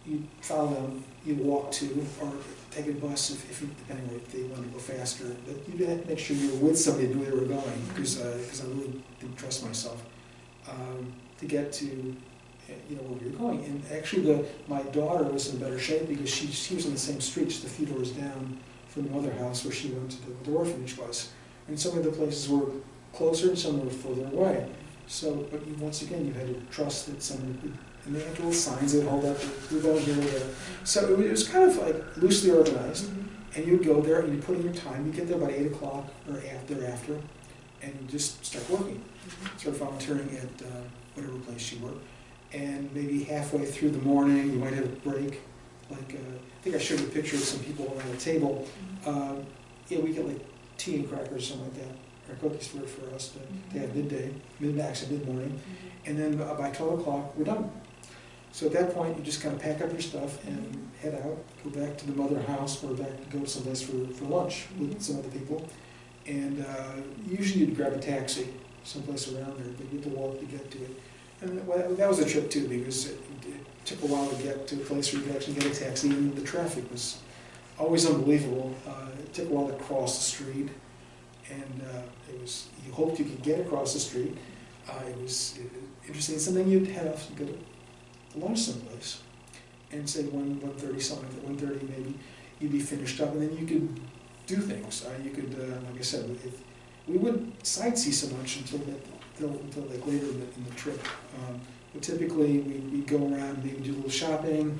you follow them, you walk to, or take a bus if depending on if they wanted to go faster. But you had to make sure you were with somebody who knew they were going, because I really didn't trust myself to get to. where we were going. And actually, my daughter was in better shape because she was on the same street, just a few doors down from the mother house where she went to the orphanage was. And some of the places were closer and some were further away. So, but once again, you had to trust that someone could, and they had little signs they would hold up, we're going here or there. So it was kind of like loosely organized, and you'd go there and you put in your time, you get there about 8 o'clock or thereafter, and you just start working, start volunteering at whatever place you were. And maybe halfway through the morning, you might have a break. Like, I think I showed you a picture of some people around the table. Yeah, we get like tea and crackers or something like that, or cookies for us, but they have actually mid-morning. And then by 12 o'clock, we're done. So at that point, you just kind of pack up your stuff and head out, go back to the mother house, or go someplace for lunch with some other people. And usually you'd grab a taxi someplace around there, but you have to walk to get to it. And that was a trip too, because it took a while to get to a place where you could actually get a taxi, and the traffic was always unbelievable. It took a while to cross the street, and you hoped you could get across the street. It was interesting. Something you'd head off and go to lunch someplace, and say 1:30 something, at 1:30 maybe, you'd be finished up, and then you could do things. You could, like I said, we wouldn't sightsee so much until like later in the trip. But typically we'd go around, maybe do a little shopping.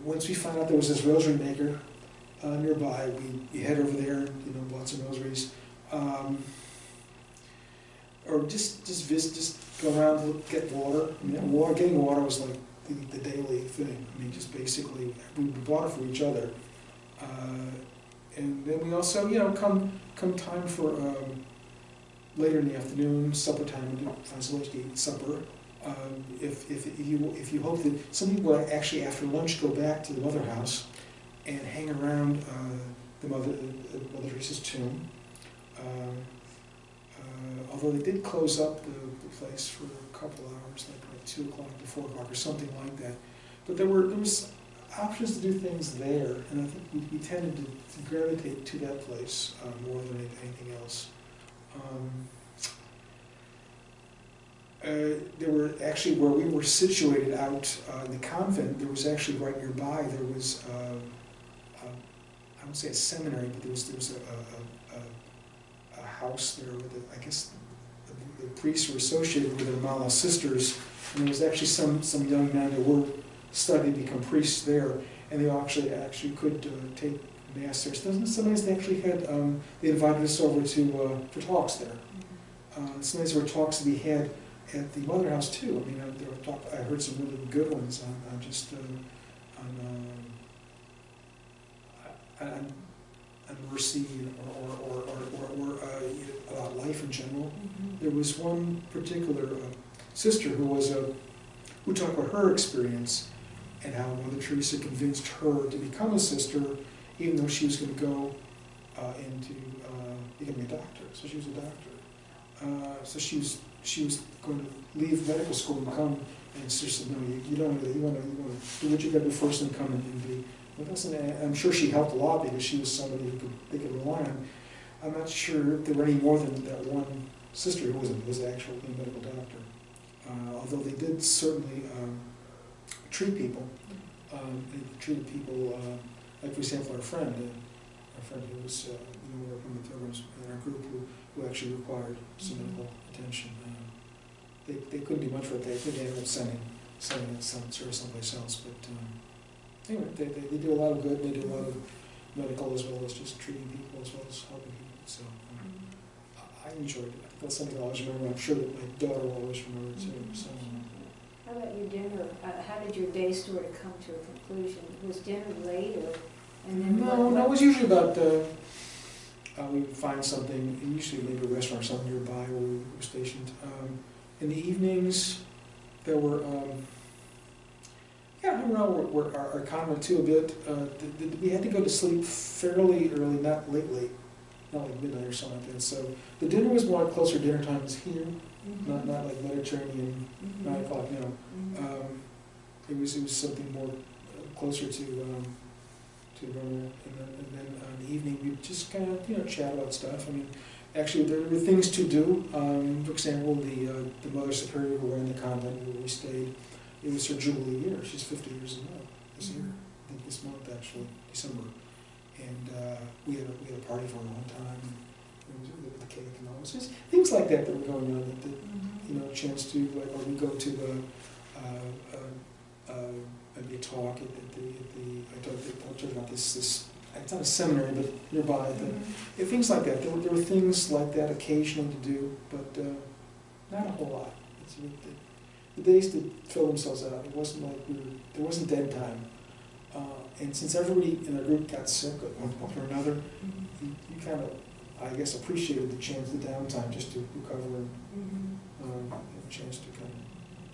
Once we found out there was this rosary maker nearby, we head over there and bought some rosaries. Or just visit, just go around, get water. I mean, getting water was like the daily thing. I mean, just basically we bought it for each other. And then we also, come time for later in the afternoon, supper time, we do find some place to eat supper. If you hope that some people actually after lunch go back to the mother house and hang around Mother Teresa's tomb. Although they did close up the place for a couple hours, like 2 o'clock to 4 o'clock or something like that. But there was options to do things there, and I think we tended to gravitate to that place more than anything else. There were actually, where we were situated out in the convent, there was actually right nearby, there was, I won't say a seminary, but there was a house there with, I guess, the priests were associated with the Mala sisters, and there was actually some young men who were studying to become priests there, and they actually could take mass there. So sometimes they actually had, they invited us over for talks there. Sometimes there were talks to be had at the mother house too. I mean, I heard some really good ones on mercy or about life in general. There was one particular sister who talked about her experience and how Mother Teresa convinced her to become a sister, even though she was going to go into becoming a doctor. So she was a doctor. So she was going to leave medical school and come, and she said, no, you don't. You want to do what you got to do first, and come and be with us. And I'm sure she helped a lot because she was somebody they could rely on. I'm not sure if there were any more than that one sister who was actually a medical doctor. Although they did certainly treat people. They treated people, like for example, our friend who was working with pilgrims in our group who actually required some medical attention. They couldn't do much for it. They ended up sending it someplace else. But anyway, they do a lot of good. They do a lot of medical as well as just treating people as well as helping people. So I enjoyed it. That's something I'll always remember. I'm sure that my daughter will always remember it too. So. How about your dinner? How did your day sort of come to a conclusion? Was dinner late, or and then No, it was usually about. We would find something, usually maybe a restaurant or something nearby where we were stationed. In the evenings, there were. I remember where our convent too a bit. We had to go to sleep fairly early, not late, not like midnight or something like that. So the dinner was more closer dinner times here, not like Mediterranean 9 o'clock. It was something more closer to normal. And then in the evening we'd just kind of chat about stuff. I mean, Actually, there were things to do. For example, the Mother Superior who ran the convent where we stayed, it was her Jubilee year. She's 50 years old this year. I think this month, actually, December. And we had a party for her one time. It was with the cake and all. It's just things like that that were going on. That you know, a chance to, like, or we go to maybe a talk at the I told you about this. It's not a seminary, but nearby. Things like that. There were things like that occasionally to do, but not a whole lot. The days did fill themselves out. It wasn't like there wasn't dead time. And since everybody in the group got sick at one point or another, you kind of, I guess, appreciated the chance, the downtime, just to recover and have a chance to kind of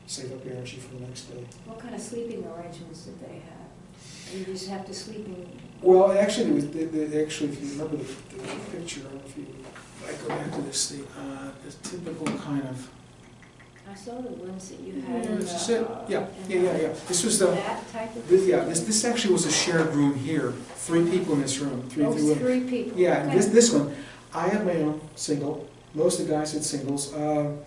save up your energy for the next day. What kind of sleeping arrangements did they have? You just have to sleep in? Well, actually, actually, if you remember the picture, I don't know if you, I go back to this, the typical kind of. I saw the ones that you had. This is it. Yeah. This was that type of. This actually was a shared room here. 3 people in this room. Three people. Yeah, and this one, I had my own single. Most of the guys had singles. Actually,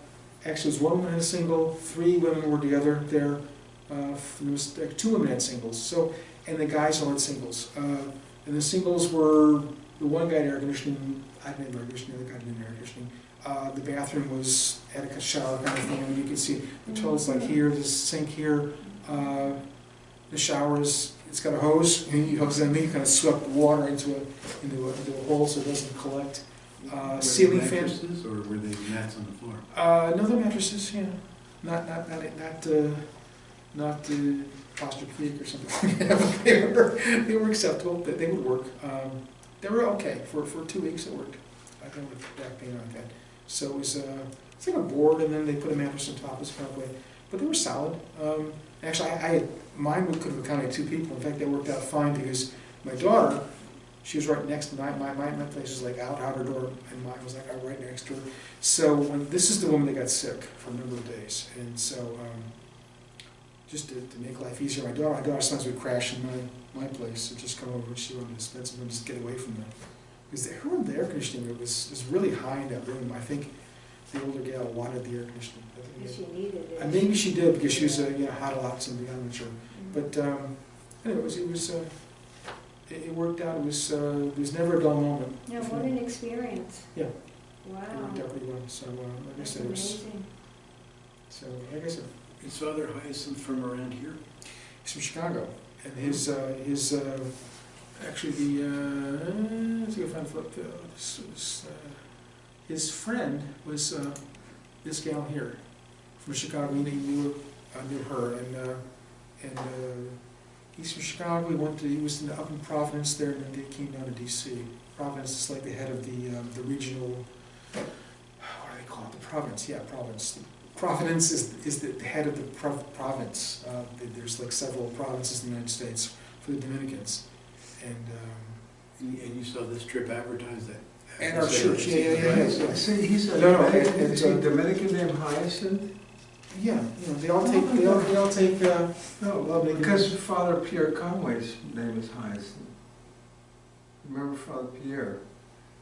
it was 1 woman had a single. 3 women were together there. There was 2 women had singles. So, and the guys all had singles. And the singles were, the one guy had air conditioning. I didn't have air conditioning. The other guy didn't have air conditioning. The bathroom had a shower kind of thing, and you could see the toilet's like here, there's a sink here. The shower it's got a hose, and you hose in, you kind of swept the water into a hole so it doesn't collect. Ceiling fan. Mattresses, or were they mats on the floor? No, they're mattresses, yeah. Not Posturepedic or something. They were acceptable. They would work. They were okay for 2 weeks. It worked. I don't have back pain like that. So it was it's like a board, and then they put a mattress on top. This kind of way, but they were solid. Actually, mine could have accommodate 2 people. In fact, that worked out fine because my daughter, she was right next to my place was like out her door, and mine was like out right next to her. So this is the woman that got sick for a number of days, and so just to make life easier, my daughter sometimes would crash in my place and just come over and she wanted to spend some time, just get away from them. Because the air conditioning was really high in that room. I think the older gal wanted the air conditioning. She needed it. And maybe she did because she was hot a lot, something, I'm not sure. But anyway, it worked out. It was never a dull moment. Yeah, what an experience. Yeah. Wow. It worked out pretty well. So like I said, amazing. So like I said, Is Father Hyacinth from around here? he's from Chicago, and his actually let's see if I can flip his friend was this gal here from Chicago. He knew her, and he's from Chicago. He was up in Providence there, and then they came down to D.C. Providence is like the head of the regional. What do they call it? The province. Yeah, province. Providence is the head of the province. There's like several provinces in the United States for the Dominicans, and you saw this trip advertised that? And our church, yeah. See, he's a No, Dominican, it's is he Dominican named Hyacinth? yeah, they all take. No, because Father Pierre Conway's name is Hyacinth. Remember Father Pierre?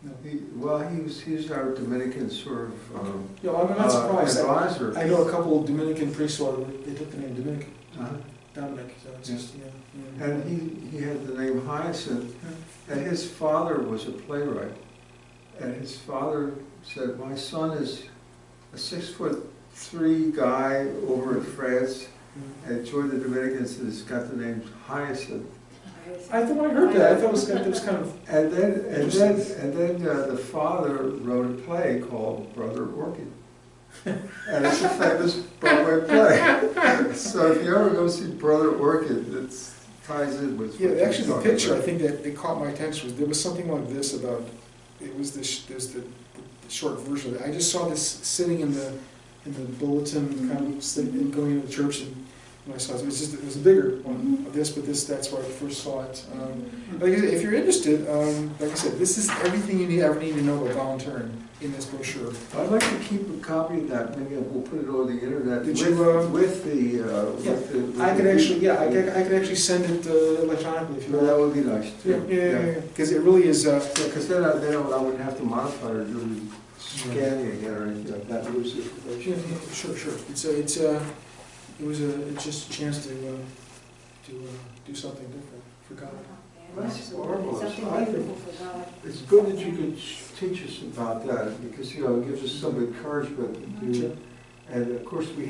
No. He's our Dominican sort of Yeah, I'm not surprised. advisor. I know a couple of Dominican priests who they took the name Dominican. Uh-huh. Dominic, so it's just, yeah. And he had the name Hyacinth, and his father was a playwright. And his father said, my son is a 6'3" guy over in France, and joined the Dominicans, and has got the name Hyacinth. I thought when I heard that, I thought it was kind of. And then the father wrote a play called Brother Orchid. And it's a famous Broadway play. So if you ever go see Brother Orchid, it ties in with. Yeah, actually, the picture I think that caught my attention was there was something like this about. It was there's the short version of it. I just saw this sitting in the bulletin, kind of sitting, going into the church, and when I saw it, it was a bigger one of this, but that's where I first saw it. Like I said, if you're interested, like I said, this is everything you ever need to know about volunteering in this brochure. I'd like to keep a copy of that. Maybe we'll put it over the internet. Did with the I could actually, I could actually send it electronically if you want. That would be nice too. Yeah, because it really is. Because then I wouldn't have to modify or do scanning again or anything like that, lose Yeah, information. yeah, sure. It's just a chance to do something different for God. Yeah, That's absolutely. marvelous. Something I think- beautiful for God. It's good that you could teach us about that, because, you know, it gives us some encouragement to Sure. do. And of course, we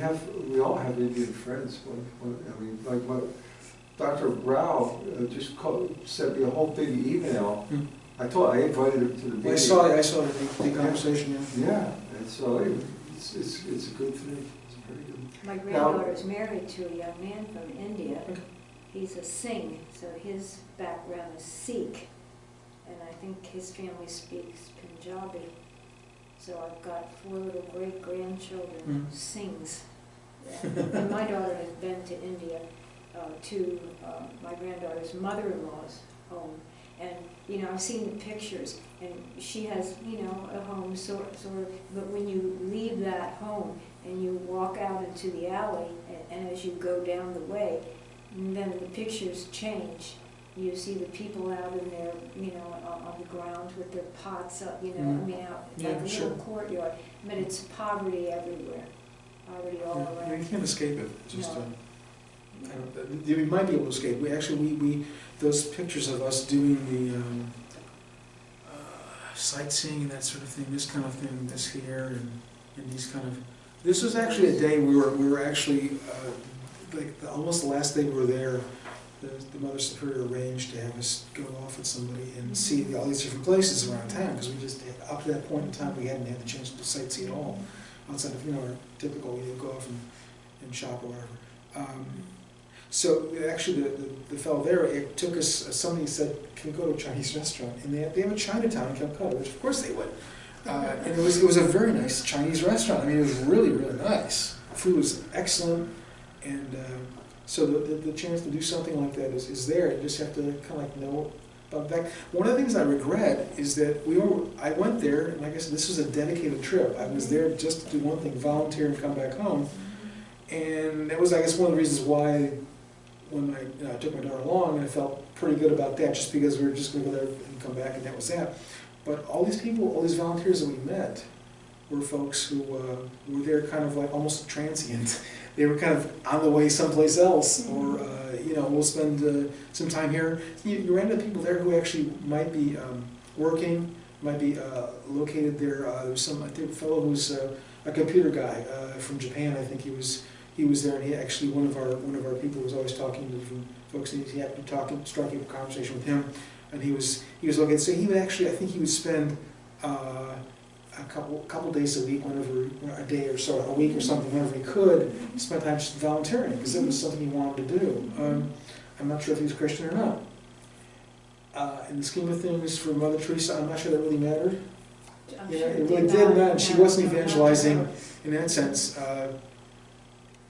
all have Indian friends. I mean, like what Dr. Rao just sent me a whole big email. Hmm. I invited him to the meeting. I saw the conversation, yeah. Yeah, and so anyway, it's a good thing. It's very good. My granddaughter's married to a young man from India. Okay. He's a Singh, so his background is Sikh, and I think his family speaks Punjabi. So I've got 4 little great-grandchildren, Mhm. Singhs. Yeah. And my daughter has been to India, to my granddaughter's mother-in-law's home. And, you know, I've seen the pictures, and she has, you know, a home sort of, but when you leave that home and you walk out into the alley, and as you go down the way, then the pictures change. You see the people out in their, you know, on the ground with their pots up, you know, I mean, out, Yeah, like a sure. little courtyard. But it's poverty everywhere, poverty all Yeah, you around. can't escape it. It's just, No. we might be able to escape. We those pictures of us doing the sightseeing and that sort of thing, this kind of thing, this here and these kind of. This was actually a day we were actually almost the last day we were there. The Mother Superior arranged to have us go off with somebody and see all these different places around town, because we just up to that point in time we hadn't had the chance to sightsee at all outside of, you know, our typical, you know, go off and shop or whatever. So actually, the fellow there, it took us. Somebody said, "Can we go to a Chinese restaurant?" And they have a Chinatown in Calcutta, which of course they would. And it was a very nice Chinese restaurant. I mean, it was really nice. Food was excellent, and so the chance to do something like that is there. You just have to kind of like know about that. One of the things I regret is that I went there, and like I said, this was a dedicated trip. I was there just to do one thing, volunteer and come back home. And that was, I guess, one of the reasons why when I took my daughter along, and I felt pretty good about that, just because we were just going to go there and come back, and that was that. But all these people, all these volunteers that we met, were folks who were there kind of like almost transient. They were kind of on the way someplace else, or you know, we'll spend some time here. You ran into people there who actually might be working, might be located there. There was I think a fellow who's a computer guy from Japan. I think he was there, and he actually one of our people was always talking to different folks, and he happened to striking up a conversation with him, and he was looking. So he would actually, I think he would spend a couple days a week, a day or so, a week or something, whenever he could, spend time just volunteering, because it was something he wanted to do. I'm not sure if he was Christian or not. In the scheme of things, for Mother Teresa, I'm not sure that really mattered. I'm Yeah, sure it really did not. She wasn't evangelizing no. in that sense.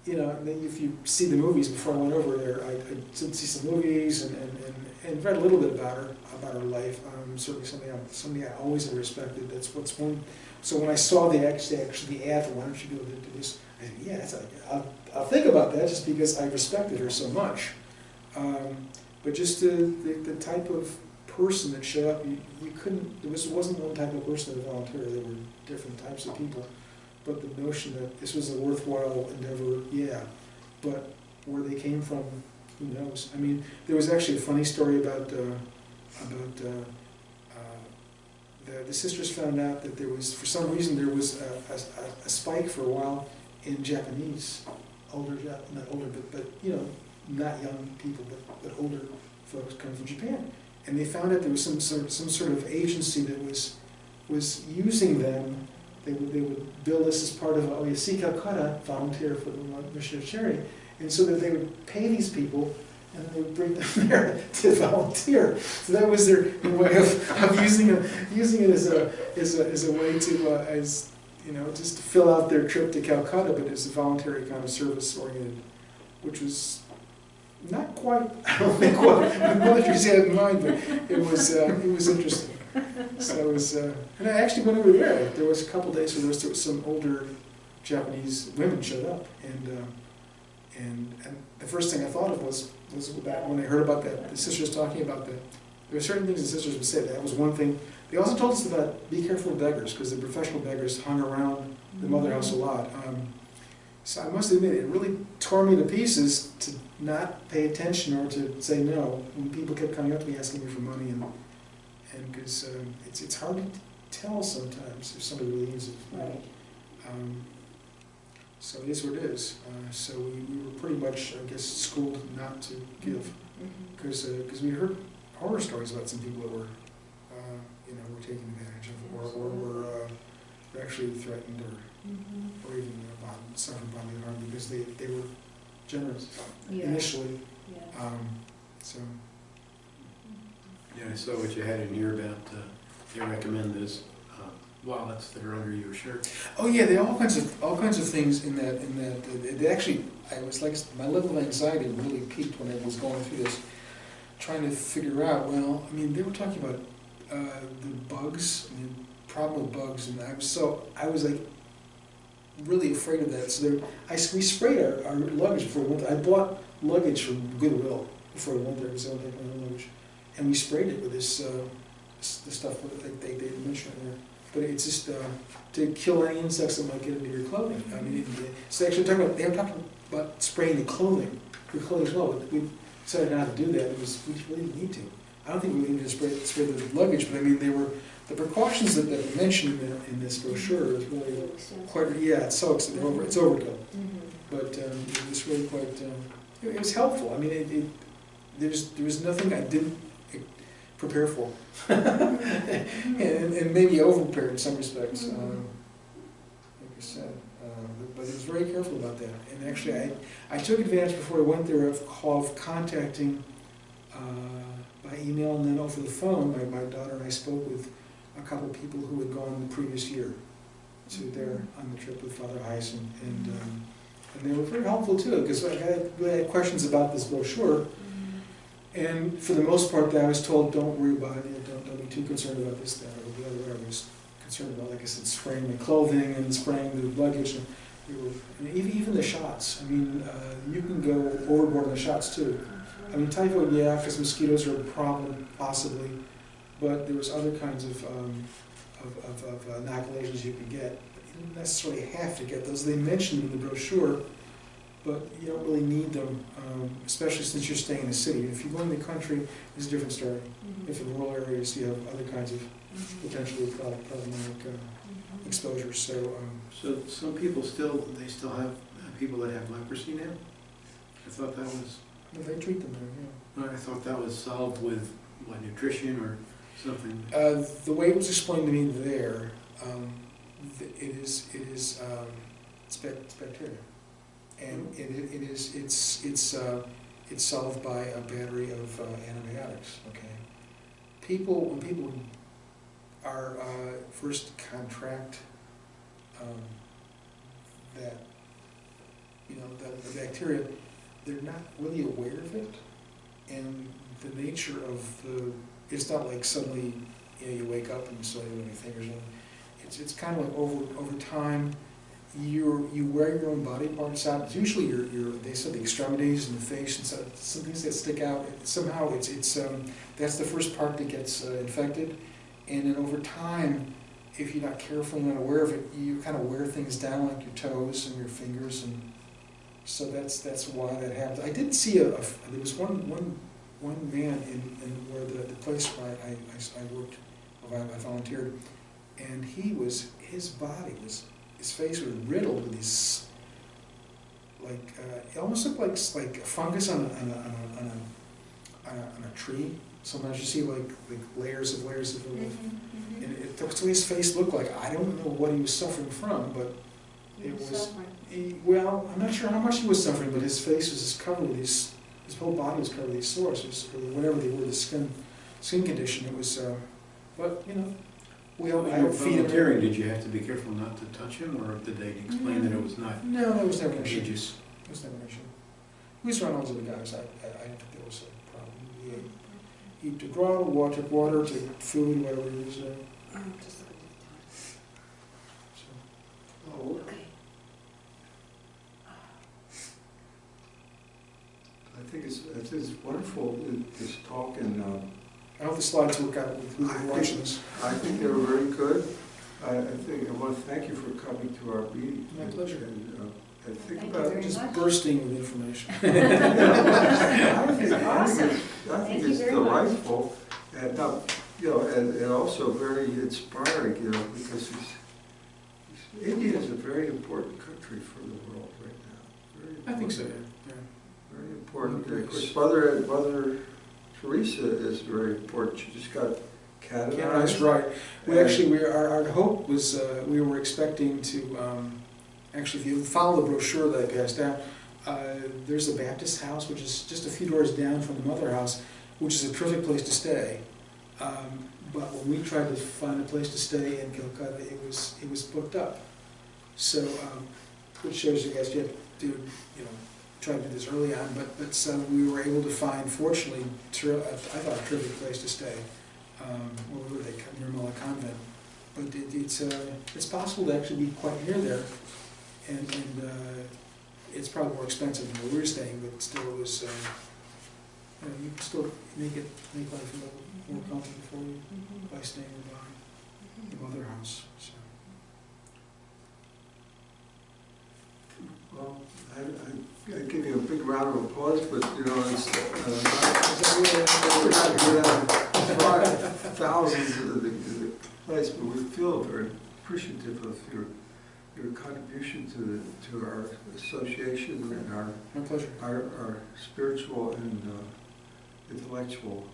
You know, and then if you see the movies before I went over there, I did see some movies and read a little bit about her life. Certainly something I always have respected. That's what's one. So when I saw the ad for why don't you go to this, I said, yeah, I'll think about that, just because I respected her so much. But just the type of person that showed up, you couldn't. There wasn't one type of person that volunteered. There were different types of people. But the notion that this was a worthwhile endeavor, yeah. But where they came from, who knows? I mean, there was actually a funny story about the sisters found out that there was, for some reason, there was a spike for a while in Japanese, not older, but you know, not young people, but older folks coming from Japan. And they found out there was some sort of agency that was using them. They would bill us as part of you see Calcutta, volunteer for the Mission of Charity, and so that they would pay these people, and they would bring them there to volunteer. So that was their way of using it as a way to as you know, just to fill out their trip to Calcutta, but as a voluntary kind of service oriented, which was not quite, I don't think, what Mother Teresa had in mind, but it was interesting. So it was, and I actually went over there was a couple days where there was some older Japanese women showed up, and the first thing I thought of was that when I heard about that, the sisters talking about that, there were certain things the sisters would say. That was one thing They also told us about be careful of beggars, because the professional beggars hung around the mother house a lot. So I must admit, it really tore me to pieces to not pay attention or to say no when people kept coming up to me asking me for money, and because it's hard to tell sometimes if somebody really needs it. Right. So it is what it is. So we were pretty much, I guess, schooled not to give, because we heard horror stories about some people that were, were taken advantage of, or were actually threatened, or even suffered bodily harm because they were generous initially. Yeah. So Yeah, I saw what you had in here about, they recommend this, wallets that are under your shirt. oh yeah, there are all kinds of things in that. It actually, I was like, my level of anxiety really peaked when I was going through this, trying to figure out. Well, I mean, they were talking about the bugs, the problem with bugs, and I was like really afraid of that. So we sprayed our luggage before we went. I bought luggage from Goodwill before we went there. It was only my luggage, and we sprayed it with this stuff that they mentioned there. But it's just to kill any insects that might get into your clothing. I mean, so they were talking about spraying the clothing, your clothing as well. But we decided not to do that because we really didn't need to. I don't think we needed to spray the luggage, but I mean, the precautions that they mentioned in this brochure is really quite, it's so extensive, it's overkill. But it was really quite, it was helpful. I mean, there was nothing I didn't prepare for, and maybe over-prepared in some respects, like I said. But I was very careful about that. And actually, I took advantage before I went there of contacting by email and then over the phone. My daughter and I spoke with a couple of people who had gone the previous year to there on the trip with Father Hyacinth, and they were very helpful too, because I had questions about this brochure. And for the most part, I was told, don't worry about it, don't be too concerned about this, that, or the other. I was concerned about, like I said, spraying the clothing and spraying the luggage. And even the shots. I mean, you can go overboard on the shots too. I mean, typhoid, yeah, because mosquitoes are a problem, possibly, but there was other kinds of inoculations you could get. But you didn't necessarily have to get those. They mentioned in the brochure, but you don't really need them, especially since you're staying in the city. If you go in the country, it's a different story. If in rural areas, you have other kinds of potentially problematic exposures. So some people still have people that have leprosy now? I thought that was, they treat them there, I thought that was solved with, what, nutrition or something? The way it was explained to me there, it's bacteria. And it's solved by a battery of antibiotics. Okay, when people are first contract the bacteria, they're not really aware of it, and the nature of it's not like suddenly you wake up and suddenly your fingers in. It's kind of like over time. You wear your own body parts out. It's usually they said the extremities and the face and some things that stick out. Somehow that's the first part that gets infected, and then over time, if you're not careful and not aware of it, you kind of wear things down like your toes and your fingers, and so that's why that happens. I did see there was one man in where the place where I worked, where I volunteered, and his body was. His face was riddled with these, it almost looked like a fungus on a tree. Sometimes you see like layers of and that's what his face looked like. I don't know what he was suffering from, but it was. Well, I'm not sure how much he was suffering, but his face was just covered with his whole body was covered with these sores, or whatever they were, the skin condition. It was, but When you were volunteering, did you have to be careful not to touch him, or did they explain that it was not? No, that was never an issue. Contagious? It was never an issue. He was around all those other guys. I didn't think there was a problem. He took water, took food, whatever he was doing. Just look at the time. So, Okay. I think it's wonderful, this talk, and I hope the slides work out with who's watching this. I think they were very good. I want to thank you for coming to our meeting. My pleasure. And think Thank you about very Just much. bursting with information. I think Thank you it's very much. delightful and, and also very inspiring, because India is a very important country for the world right now. Very I think so, important. yeah. Very important. Yes. Of course, Mother Teresa is very important. She just got That's canonized. right. We And- actually, our hope was, we were expecting to, actually, if you follow the brochure that I passed out, there's a Baptist house, which is just a few doors down from the Mother House, which is a terrific place to stay. But when we tried to find a place to stay in Calcutta, it was booked up. So, which shows you guys you have to, try to do this early on. But so we were able to find, fortunately, I thought a terrific place to stay. What were they? Nirmala Convent. But it's possible to actually be quite near there, and it's probably more expensive than where we were staying, but still it was. You can still make life a little more comfortable for you by staying nearby the Mother House. So. Well, I give you a big round of applause, but it's we're not going to have thousands of the place, but we feel very appreciative of your contribution to our association and My pleasure. our spiritual and intellectual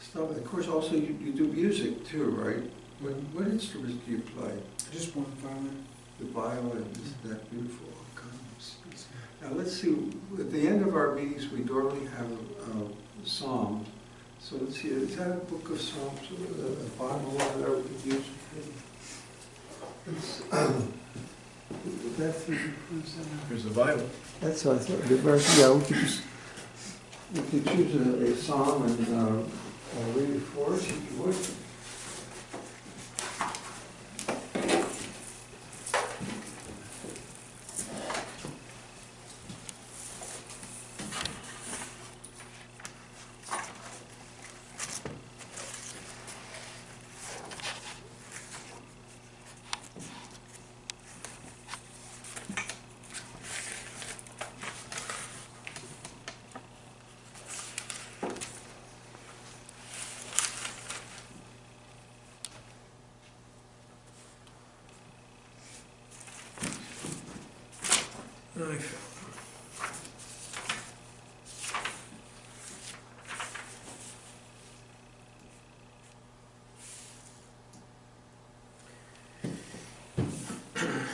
stuff. Of course, also you do music too, right? What instruments do you play? Just one violin. The violin, isn't that beautiful? Now let's see, at the end of our meetings, we normally have a psalm. So let's see, is that a book of psalms, a Bible that we could use? Here's the Bible. That's what I thought. The verse, yeah, we could choose a psalm and read it for us if you would.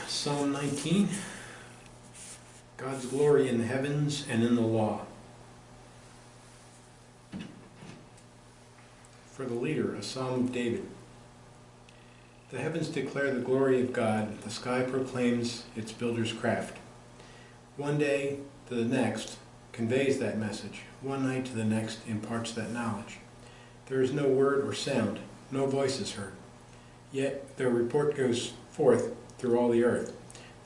Psalm 19, God's glory in the heavens and in the law. For the leader, a psalm of David. The heavens declare the glory of God, the sky proclaims its builder's craft. One day to the next conveys that message, one night to the next imparts that knowledge. There is no word or sound, no voice is heard. Yet their report goes forth through all the earth,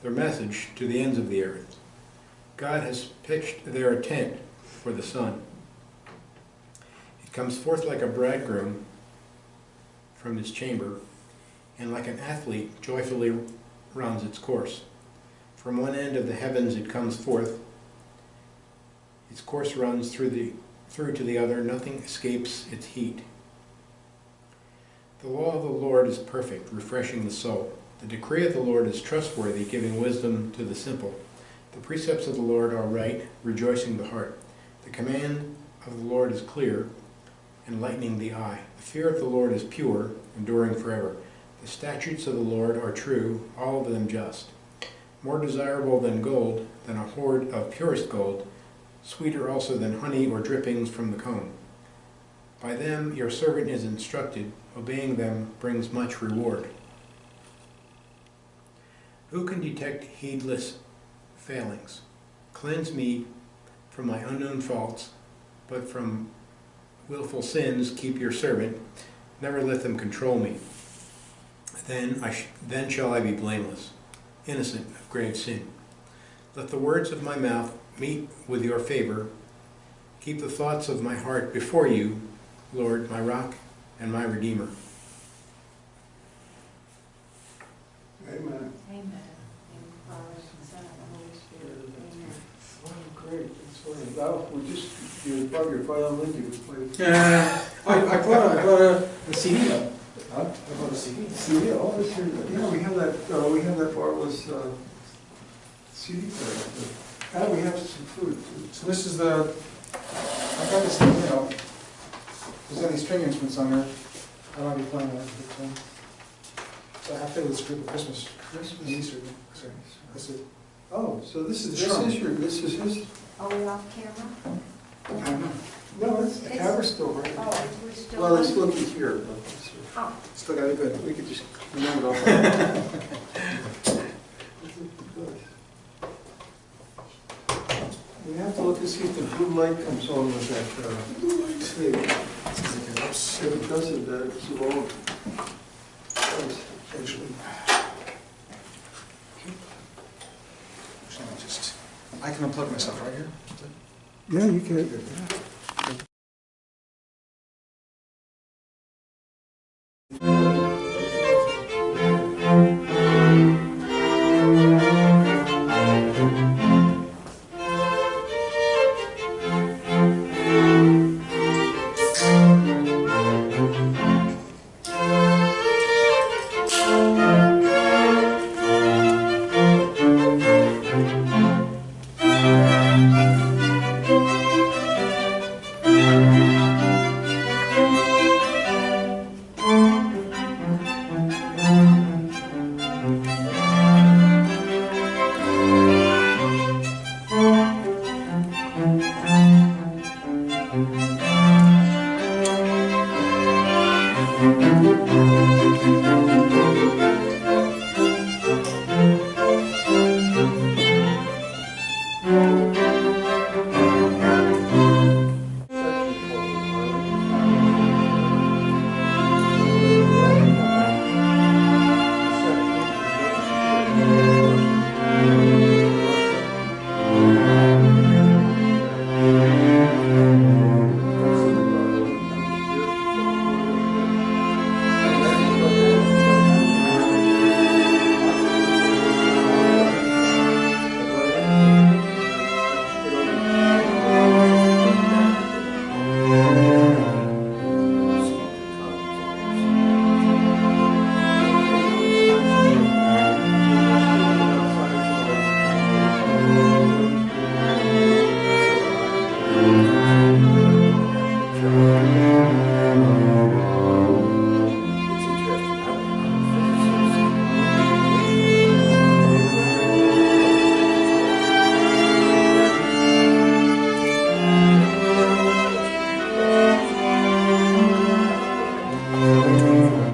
their message to the ends of the earth. God has pitched there a tent for the sun. It comes forth like a bridegroom from his chamber, and like an athlete joyfully runs its course. From one end of the heavens it comes forth. Its course runs through to the other. Nothing escapes its heat. The law of the Lord is perfect, refreshing the soul. The decree of the Lord is trustworthy, giving wisdom to the simple. The precepts of the Lord are right, rejoicing the heart. The command of the Lord is clear, enlightening the eye. The fear of the Lord is pure, enduring forever. The statutes of the Lord are true, all of them just. More desirable than gold, than a hoard of purest gold, sweeter also than honey or drippings from the comb. By them your servant is instructed, obeying them brings much reward. Who can detect heedless failings? Cleanse me from my unknown faults, but from willful sins keep your servant. Never let them control me. Then shall I be blameless, innocent of grave sin. Let the words of my mouth meet with your favor. Keep the thoughts of my heart before you, Lord, my rock and my redeemer. Amen. Amen. In the Father, and Son, and the Holy Spirit. Amen. Oh, great, that's funny. Well, we just, you plug your violin, you could play. I brought a CD up. Huh? I brought a CD. CD, oh, this here, yeah, we have that marvelous CD player. And we have some food too. So this is the, I got this, there's any string instruments on there. I might be playing that, but, so I play this group of Christmas and Easter. So that's it. Oh, so this is Sure. this is his, Are we off camera? I don't know. no, it's, the camera's still right. Oh, we're still. Well, it's on? looking here, but Oh, Still got it good. we could just remember it all. We have to look to see if the blue light comes on with that, blue light. If it doesn't, it's wrong. Actually, I can unplug myself right here. Yeah, you can. oh.